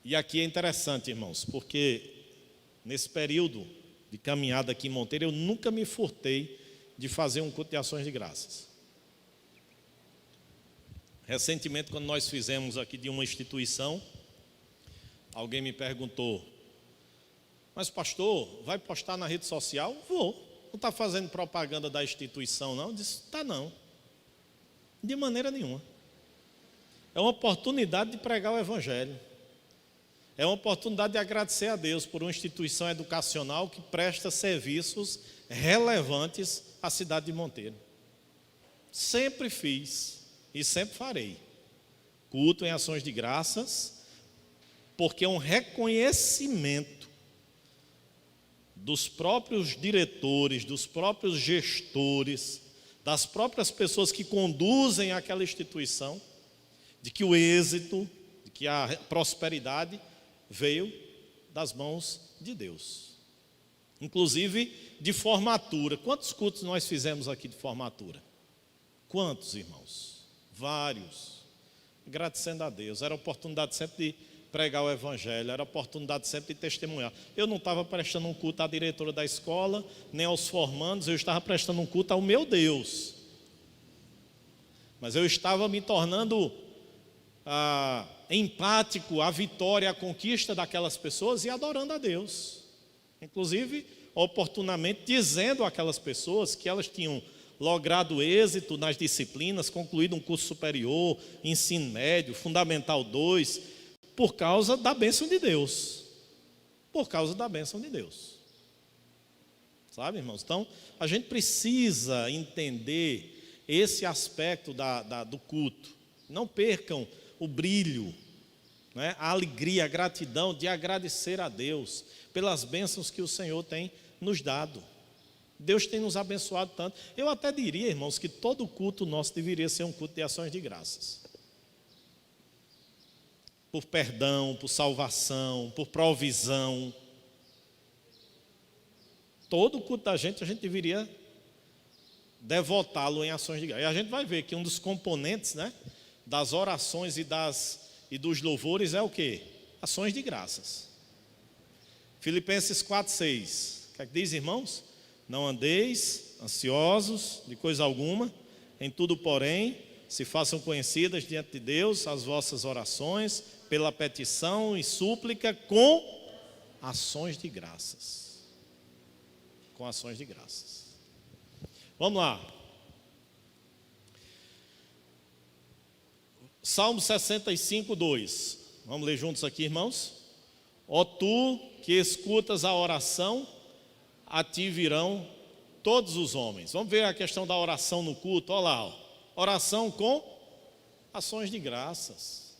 E aqui é interessante, irmãos, porque nesse período de caminhada aqui em Monteiro, eu nunca me furtei de fazer um culto de ações de graças. Recentemente, quando nós fizemos aqui de uma instituição, alguém me perguntou: mas pastor, vai postar na rede social? Vou. Não está fazendo propaganda da instituição, não? Eu disse: tá, não. De maneira nenhuma. É uma oportunidade de pregar o Evangelho. É uma oportunidade de agradecer a Deus por uma instituição educacional que presta serviços relevantes à cidade de Monteiro. Sempre fiz e sempre farei culto em ações de graças, porque é um reconhecimento dos próprios diretores, dos próprios gestores, das próprias pessoas que conduzem aquela instituição, de que o êxito, de que a prosperidade veio das mãos de Deus. Inclusive de formatura. Quantos cultos nós fizemos aqui de formatura? Quantos, irmãos? Vários. Agradecendo a Deus. Era a oportunidade sempre de pregar o Evangelho, era a oportunidade sempre de testemunhar. Eu não estava prestando um culto à diretora da escola, nem aos formandos, eu estava prestando um culto ao meu Deus. Mas eu estava me tornando empático à vitória, à conquista daquelas pessoas e adorando a Deus. Inclusive, oportunamente dizendo àquelas pessoas que elas tinham logrado êxito nas disciplinas, concluído um curso superior, ensino médio, fundamental 2, por causa da bênção de Deus. Por causa da bênção de Deus. Sabe, irmãos? Então, a gente precisa entender esse aspecto do culto. Não percam o brilho, né? A alegria, a gratidão de agradecer a Deus pelas bênçãos que o Senhor tem nos dado. Deus tem nos abençoado tanto. Eu até diria, irmãos, que todo culto nosso deveria ser um culto de ações de graças. Por perdão, por salvação, por provisão. Todo culto da gente, a gente deveria devotá-lo em ações de graças. E a gente vai ver que um dos componentes, né, das orações e dos louvores é o quê? Ações de graças. Filipenses 4:6. O que é que diz, irmãos? Não andeis ansiosos de coisa alguma, em tudo, porém, se façam conhecidas diante de Deus as vossas orações, pela petição e súplica com ações de graças. Com ações de graças. Vamos lá. Salmo 65, 2. Vamos ler juntos aqui, irmãos? Ó tu que escutas a oração, a ti virão todos os homens. Vamos ver a questão da oração no culto. Olha lá, ó. Oração com ações de graças.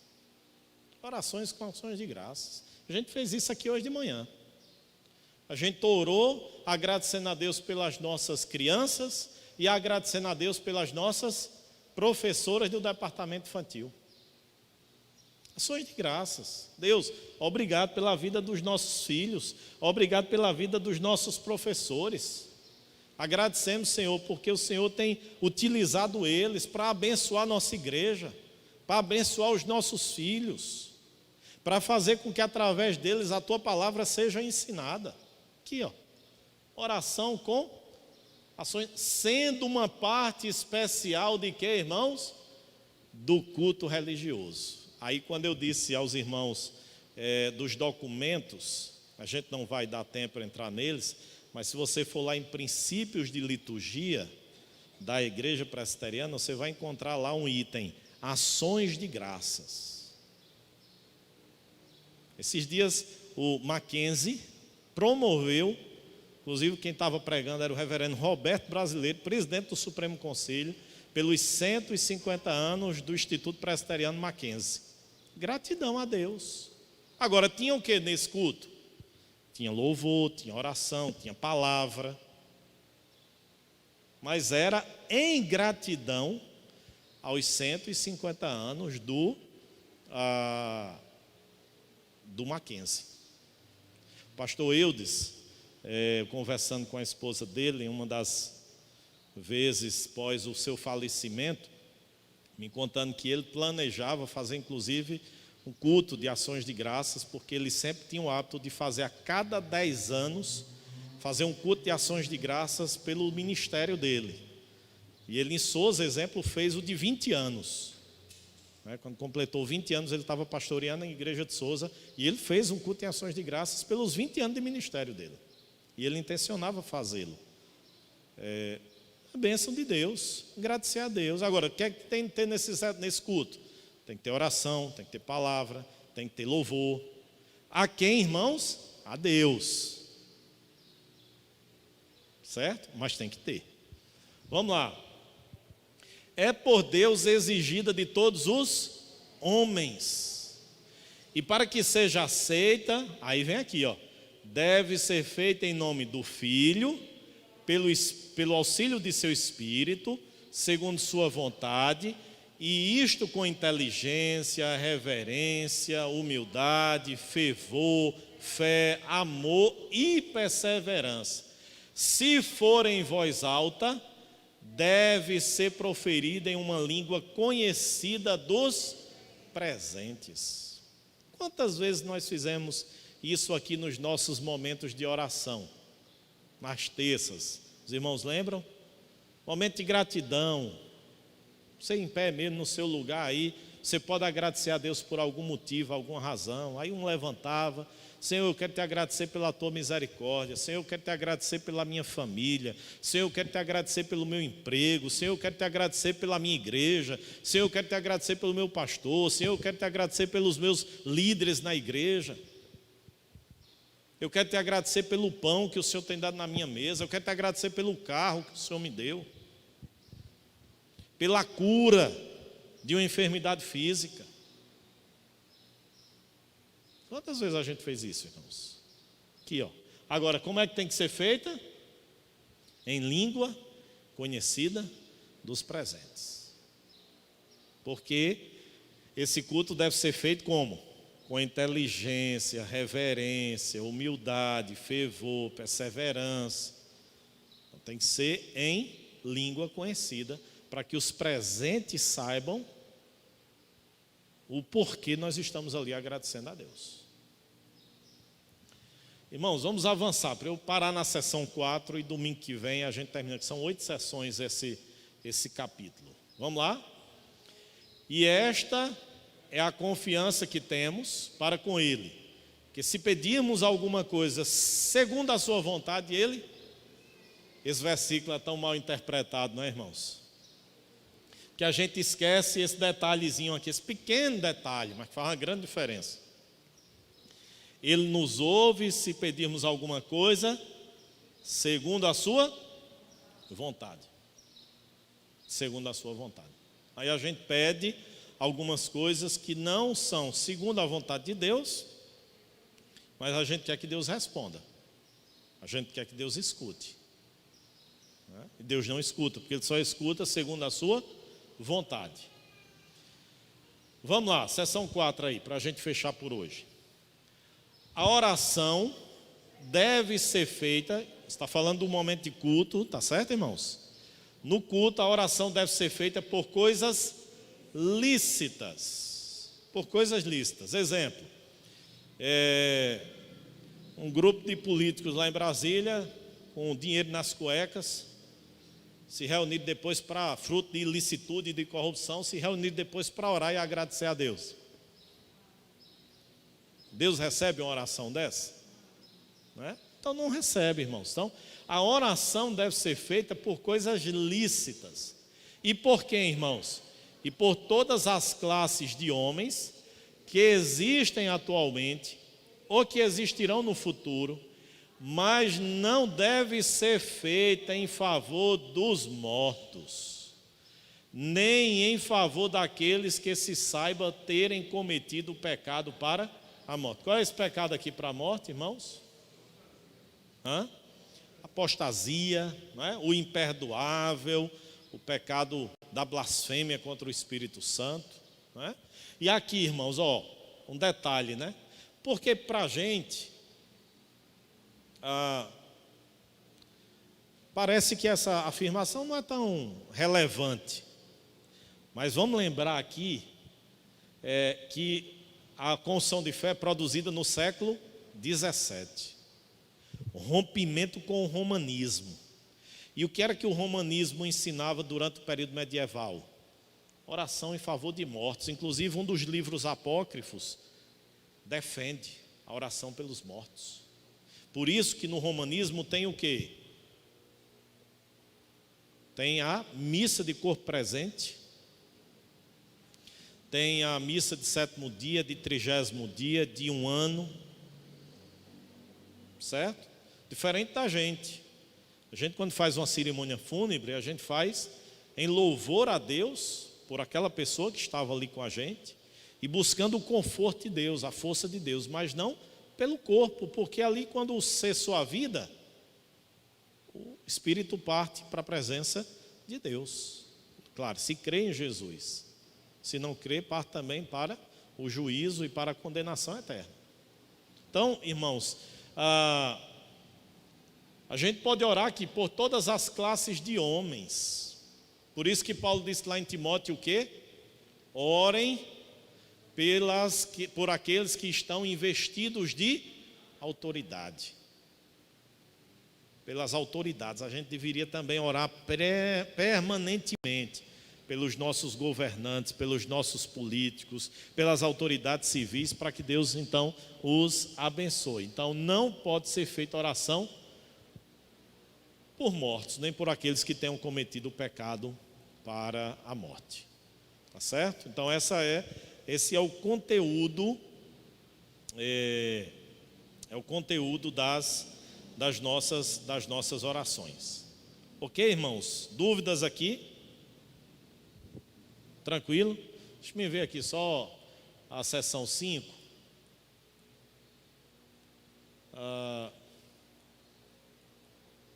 Orações com ações de graças. A gente fez isso aqui hoje de manhã. A gente orou agradecendo a Deus pelas nossas crianças e agradecendo a Deus pelas nossas professoras do departamento infantil. Ações de graças. Deus, obrigado pela vida dos nossos filhos, obrigado pela vida dos nossos professores. Agradecemos, Senhor, porque o Senhor tem utilizado eles para abençoar a nossa igreja, para abençoar os nossos filhos, para fazer com que através deles a tua palavra seja ensinada. Aqui, ó, oração com ações, sendo uma parte especial de quê, irmãos? Do culto religioso. Aí quando eu disse aos irmãos dos documentos, a gente não vai dar tempo para entrar neles, mas se você for lá em princípios de liturgia da igreja presbiteriana, você vai encontrar lá um item, ações de graças. Esses dias o Mackenzie promoveu, inclusive quem estava pregando era o reverendo Roberto Brasileiro, presidente do Supremo Conselho, pelos 150 anos do Instituto Presbiteriano Mackenzie. Gratidão a Deus. Agora, tinha o que nesse culto? Tinha louvor, tinha oração, tinha palavra. Mas era em gratidão aos 150 anos do Mackenzie. O pastor Eudes, conversando com a esposa dele, em uma das vezes pós o seu falecimento, me contando que ele planejava fazer, inclusive, um culto de ações de graças, porque ele sempre tinha o hábito de fazer a cada 10 anos, fazer um culto de ações de graças pelo ministério dele. E ele, em Sousa, exemplo, fez o de 20 anos. Quando completou 20 anos, ele estava pastoreando a igreja de Sousa, e ele fez um culto de ações de graças pelos 20 anos de ministério dele. E ele intencionava fazê-lo. A bênção de Deus, agradecer a Deus. Agora, o que é que tem que ter nesse culto? Tem que ter oração, tem que ter palavra, tem que ter louvor. A quem, irmãos? A Deus. Certo? Mas tem que ter. Vamos lá. É por Deus exigida de todos os homens. E para que seja aceita, aí vem aqui, ó, deve ser feita em nome do Filho, pelo auxílio de seu Espírito, segundo sua vontade, e isto com inteligência, reverência, humildade, fervor, fé, amor e perseverança. Se for em voz alta, deve ser proferida em uma língua conhecida dos presentes. Quantas vezes nós fizemos isso aqui nos nossos momentos de oração? Nas terças, os irmãos lembram? Momento de gratidão. Você em pé mesmo no seu lugar aí, você pode agradecer a Deus por algum motivo, alguma razão. Aí um levantava: Senhor, eu quero te agradecer pela tua misericórdia. Senhor, eu quero te agradecer pela minha família. Senhor, eu quero te agradecer pelo meu emprego. Senhor, eu quero te agradecer pela minha igreja. Senhor, eu quero te agradecer pelo meu pastor. Senhor, eu quero te agradecer pelos meus líderes na igreja. Eu quero te agradecer pelo pão que o Senhor tem dado na minha mesa. Eu quero te agradecer pelo carro que o Senhor me deu. Pela cura de uma enfermidade física. Quantas vezes a gente fez isso, irmãos? Aqui, ó. Agora, como é que tem que ser feita? Em língua conhecida dos presentes. Porque esse culto deve ser feito como? Com inteligência, reverência, humildade, fervor, perseverança. Então, tem que ser em língua conhecida, para que os presentes saibam o porquê nós estamos ali agradecendo a Deus. Irmãos, vamos avançar, para eu parar na sessão 4 e domingo que vem a gente termina, que são 8 sessões esse capítulo. Vamos lá? E esta é a confiança que temos para com Ele. Que se pedirmos alguma coisa segundo a sua vontade, Ele... Esse versículo é tão mal interpretado, não é, irmãos? Que a gente esquece esse detalhezinho aqui, esse pequeno detalhe, mas que faz uma grande diferença. Ele nos ouve se pedirmos alguma coisa segundo a sua vontade. Segundo a sua vontade. Aí a gente pede algumas coisas que não são segundo a vontade de Deus, mas a gente quer que Deus responda. A gente quer que Deus escute. E Deus não escuta, porque Ele só escuta segundo a sua vontade. Vamos lá, sessão 4 aí, para a gente fechar por hoje. A oração deve ser feita, está falando do momento de culto, tá certo, irmãos? No culto, a oração deve ser feita por coisas lícitas. Por coisas lícitas. Exemplo, um grupo de políticos lá em Brasília, com dinheiro nas cuecas, se reunir depois para, fruto de ilicitude e de corrupção, se reunir depois para orar e agradecer a Deus. Deus recebe uma oração dessa? Não é? Então não recebe, irmãos. Então, a oração deve ser feita por coisas lícitas. E por quem, irmãos? E por todas as classes de homens que existem atualmente ou que existirão no futuro, mas não deve ser feita em favor dos mortos, nem em favor daqueles que se saiba terem cometido o pecado para a morte. Qual é esse pecado aqui para a morte, irmãos? Apostasia, não é? O imperdoável, o pecado da blasfêmia contra o Espírito Santo, não é? E aqui, irmãos, um detalhe, né? Porque para a gente parece que essa afirmação não é tão relevante, mas vamos lembrar aqui que a confissão de fé é produzida no século XVII, o rompimento com o romanismo. E o que era que o romanismo ensinava durante o período medieval? Oração em favor de mortos. Inclusive um dos livros apócrifos defende a oração pelos mortos. Por isso que no romanismo tem o quê? Tem a missa de corpo presente, tem a missa de 7º dia, de 30º dia, de 1 ano, certo? Diferente da gente. A gente, quando faz uma cerimônia fúnebre, a gente faz em louvor a Deus por aquela pessoa que estava ali com a gente e buscando o conforto de Deus, a força de Deus, mas não pelo corpo, porque ali quando cessou a vida, o espírito parte para a presença de Deus. Claro, se crê em Jesus. Se não crê, parte também para o juízo e para a condenação eterna. Então, irmãos, a gente pode orar aqui por todas as classes de homens. Por isso que Paulo disse lá em Timóteo o quê? Orem por aqueles que estão investidos de autoridade. Pelas autoridades. A gente deveria também orar permanentemente pelos nossos governantes, pelos nossos políticos, pelas autoridades civis, para que Deus então os abençoe. Então não pode ser feita oração por mortos, nem por aqueles que tenham cometido o pecado para a morte. Tá certo? Então esse é o conteúdo, o conteúdo das nossas orações. Ok, irmãos? Dúvidas aqui? Tranquilo? Deixa eu ver aqui só a sessão 5.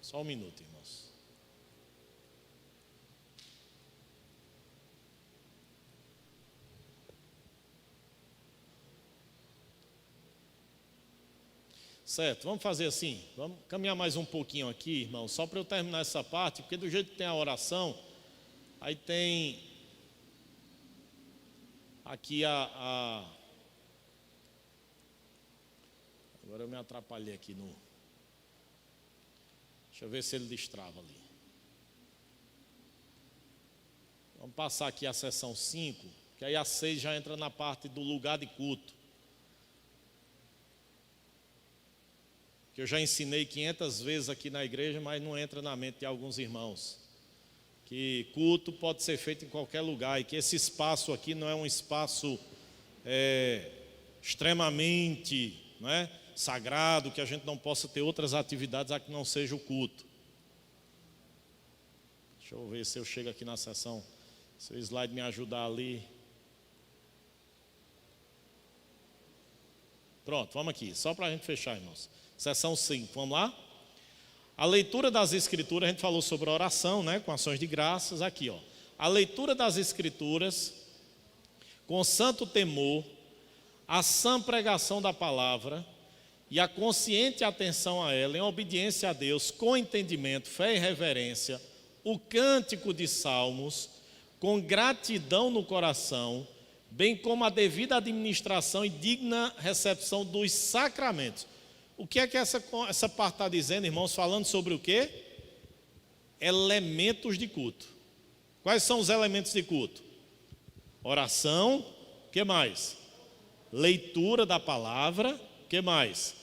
Só um minuto, irmãos. Certo, vamos fazer assim, vamos caminhar mais um pouquinho aqui, irmão, só para eu terminar essa parte, porque do jeito que tem a oração, aí tem aqui agora eu me atrapalhei aqui no... Deixa eu ver se ele destrava ali. Vamos passar aqui a sessão 5, que aí a 6 já entra na parte do lugar de culto. Que eu já ensinei 500 vezes aqui na igreja, mas não entra na mente de alguns irmãos. Que culto pode ser feito em qualquer lugar e que esse espaço aqui não é um espaço extremamente, não é, sagrado, que a gente não possa ter outras atividades a que não seja o culto. Deixa eu ver se eu chego aqui na sessão, se o slide me ajudar ali. Pronto, vamos aqui, só para a gente fechar, irmãos. Seção 5, vamos lá? A leitura das Escrituras, a gente falou sobre a oração, né, com ações de graças, aqui, ó. A leitura das Escrituras, com santo temor, a sã pregação da palavra e a consciente atenção a ela, em obediência a Deus, com entendimento, fé e reverência, o cântico de salmos, com gratidão no coração, bem como a devida administração e digna recepção dos sacramentos. O que é que essa parte está dizendo, irmãos? Falando sobre o quê? Elementos de culto. Quais são os elementos de culto? Oração, o que mais? Leitura da palavra, o que mais?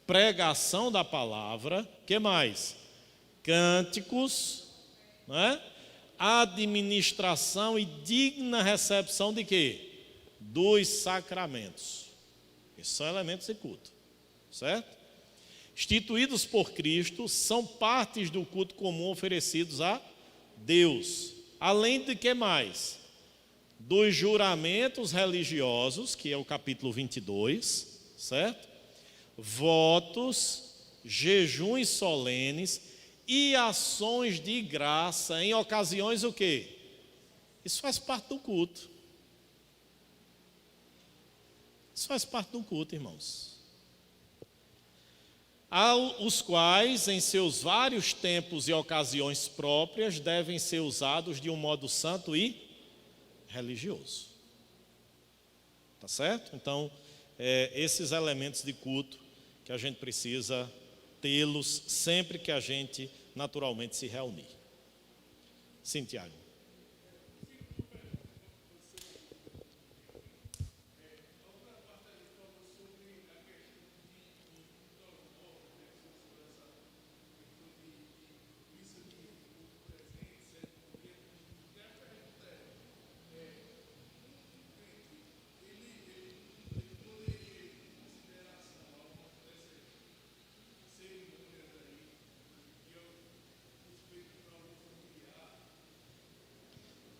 Pregação da palavra, o que mais? Cânticos, né? Administração e digna recepção de quê? Dos sacramentos. Esses são elementos de culto, certo? Instituídos por Cristo, são partes do culto comum oferecidos a Deus. Além de que mais? Dos juramentos religiosos, que é o capítulo 22, certo? Votos, jejuns solenes e ações de graça em ocasiões o quê? Isso faz parte do culto. Isso faz parte do culto, irmãos. Os quais, em seus vários tempos e ocasiões próprias, devem ser usados de um modo santo e religioso. Tá certo? Então, esses elementos de culto que a gente precisa tê-los sempre que a gente naturalmente se reunir. Sim, Tiago.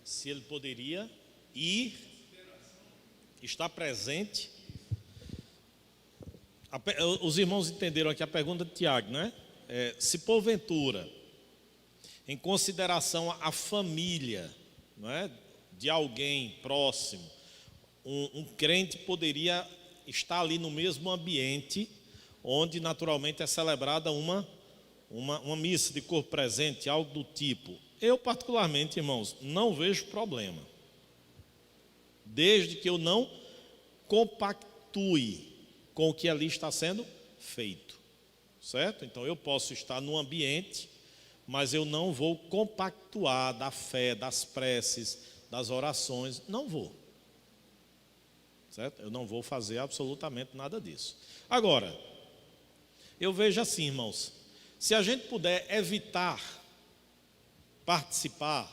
Se ele poderia ir, estar presente. Os irmãos entenderam aqui a pergunta de Tiago, né? Se porventura, em consideração à família, não é, de alguém próximo, um crente poderia estar ali no mesmo ambiente, onde naturalmente é celebrada uma missa de corpo presente, algo do tipo. Eu, particularmente, irmãos, não vejo problema, desde que eu não compactue com o que ali está sendo feito, certo? Então, eu posso estar no ambiente, mas eu não vou compactuar da fé, das preces, das orações, não vou, certo? Eu não vou fazer absolutamente nada disso. Agora, eu vejo assim, irmãos, se a gente puder evitar participar,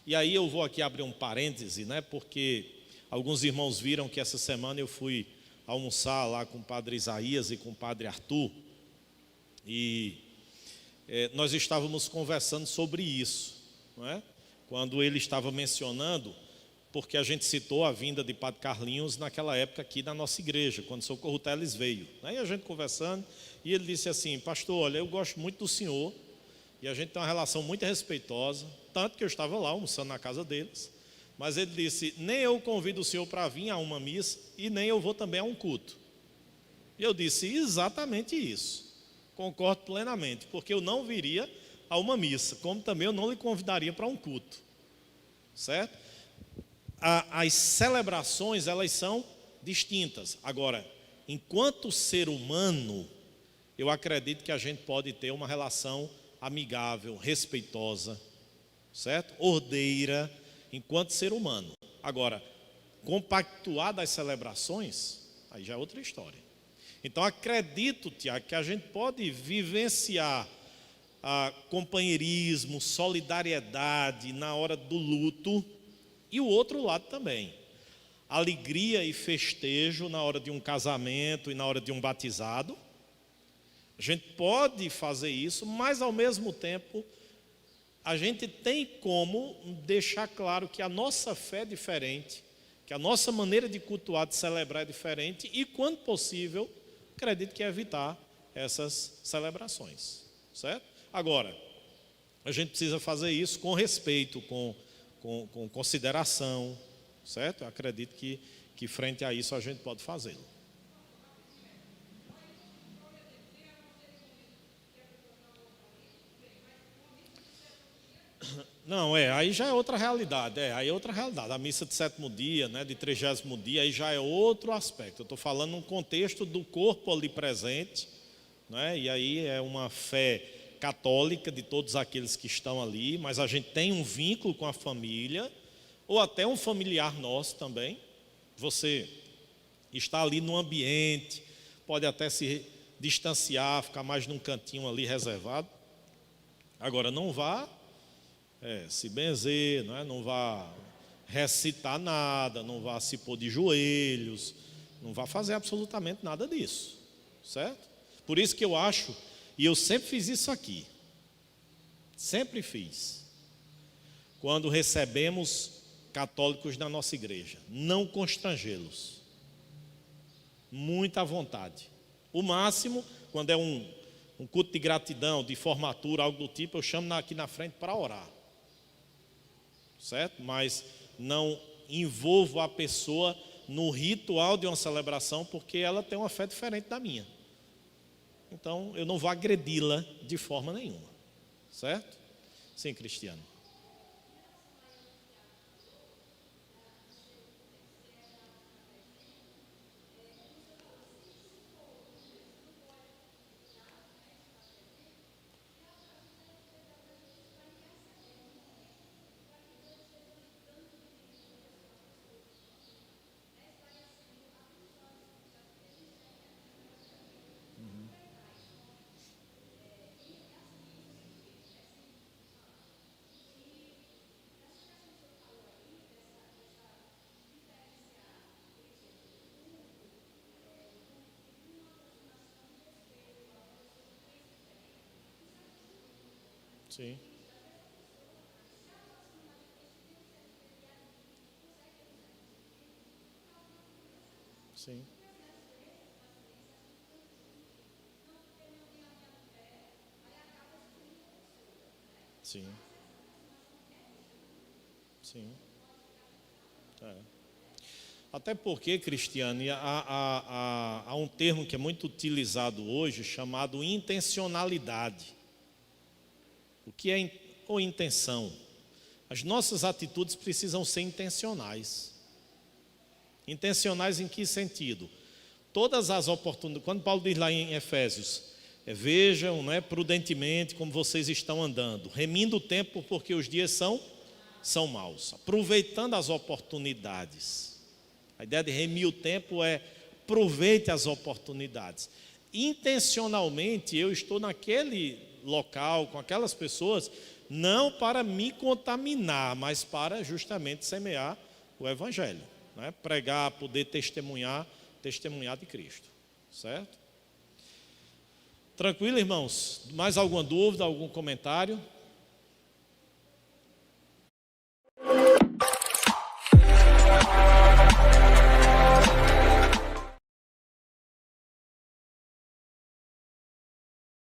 e aí eu vou aqui abrir um parêntese, né, porque alguns irmãos viram que essa semana eu fui almoçar lá com o padre Isaías e com o padre Arthur, e nós estávamos conversando sobre isso, não é? Quando ele estava mencionando, porque a gente citou a vinda de padre Carlinhos naquela época aqui na nossa igreja, quando o Socorro Teles veio, né? E a gente conversando, e ele disse assim: pastor, olha, eu gosto muito do senhor, e a gente tem uma relação muito respeitosa, tanto que eu estava lá almoçando na casa deles, mas ele disse: nem eu convido o senhor para vir a uma missa e nem eu vou também a um culto. E eu disse: exatamente isso, concordo plenamente, porque eu não viria a uma missa, como também eu não lhe convidaria para um culto, certo? As celebrações, elas são distintas. Agora, enquanto ser humano, eu acredito que a gente pode ter uma relação amigável, respeitosa, certo? Ordeira, enquanto ser humano. Agora, compactuar das celebrações, aí já é outra história. Então acredito, Tiago, que a gente pode vivenciar companheirismo, solidariedade na hora do luto, e o outro lado também. Alegria e festejo na hora de um casamento e na hora de um batizado. A gente pode fazer isso, mas ao mesmo tempo a gente tem como deixar claro que a nossa fé é diferente, que a nossa maneira de cultuar, de celebrar é diferente e, quando possível, acredito que evitar essas celebrações, certo? Agora, a gente precisa fazer isso com respeito, com consideração, certo? Eu acredito que frente a isso a gente pode fazê-lo. Não, aí já é outra realidade, aí é outra realidade. A missa de 7º dia, né, de 30º dia, aí já é outro aspecto. Eu estou falando num contexto do corpo ali presente, né, e aí é uma fé católica de todos aqueles que estão ali, mas a gente tem um vínculo com a família, ou até um familiar nosso também. Você está ali no ambiente, pode até se distanciar, ficar mais num cantinho ali reservado. Agora, não vá se benzer, não vá recitar nada, não vá se pôr de joelhos, não vá fazer absolutamente nada disso, certo? Por isso que eu acho, e eu sempre fiz isso aqui, sempre fiz, quando recebemos católicos na nossa igreja, não constrangê-los, muita vontade. O máximo, quando é um culto de gratidão, de formatura, algo do tipo, eu chamo aqui na frente para orar, certo? Mas não envolvo a pessoa no ritual de uma celebração, porque ela tem uma fé diferente da minha. Então, eu não vou agredi-la de forma nenhuma, certo? Sim, Cristiano. Sim. Sim. Sim. Sim. Até porque, Cristiane, há um termo que é muito utilizado hoje, chamado intencionalidade. O que é ou intenção? As nossas atitudes precisam ser intencionais. Intencionais em que sentido? Todas as oportunidades, quando Paulo diz lá em Efésios, vejam, prudentemente como vocês estão andando, remindo o tempo porque os dias são maus, aproveitando as oportunidades. A ideia de remir o tempo é aproveite as oportunidades. Intencionalmente eu estou naquele local, com aquelas pessoas, não para me contaminar, mas para justamente semear o Evangelho, pregar, poder testemunhar de Cristo, certo? Tranquilo, irmãos? Mais alguma dúvida, algum comentário?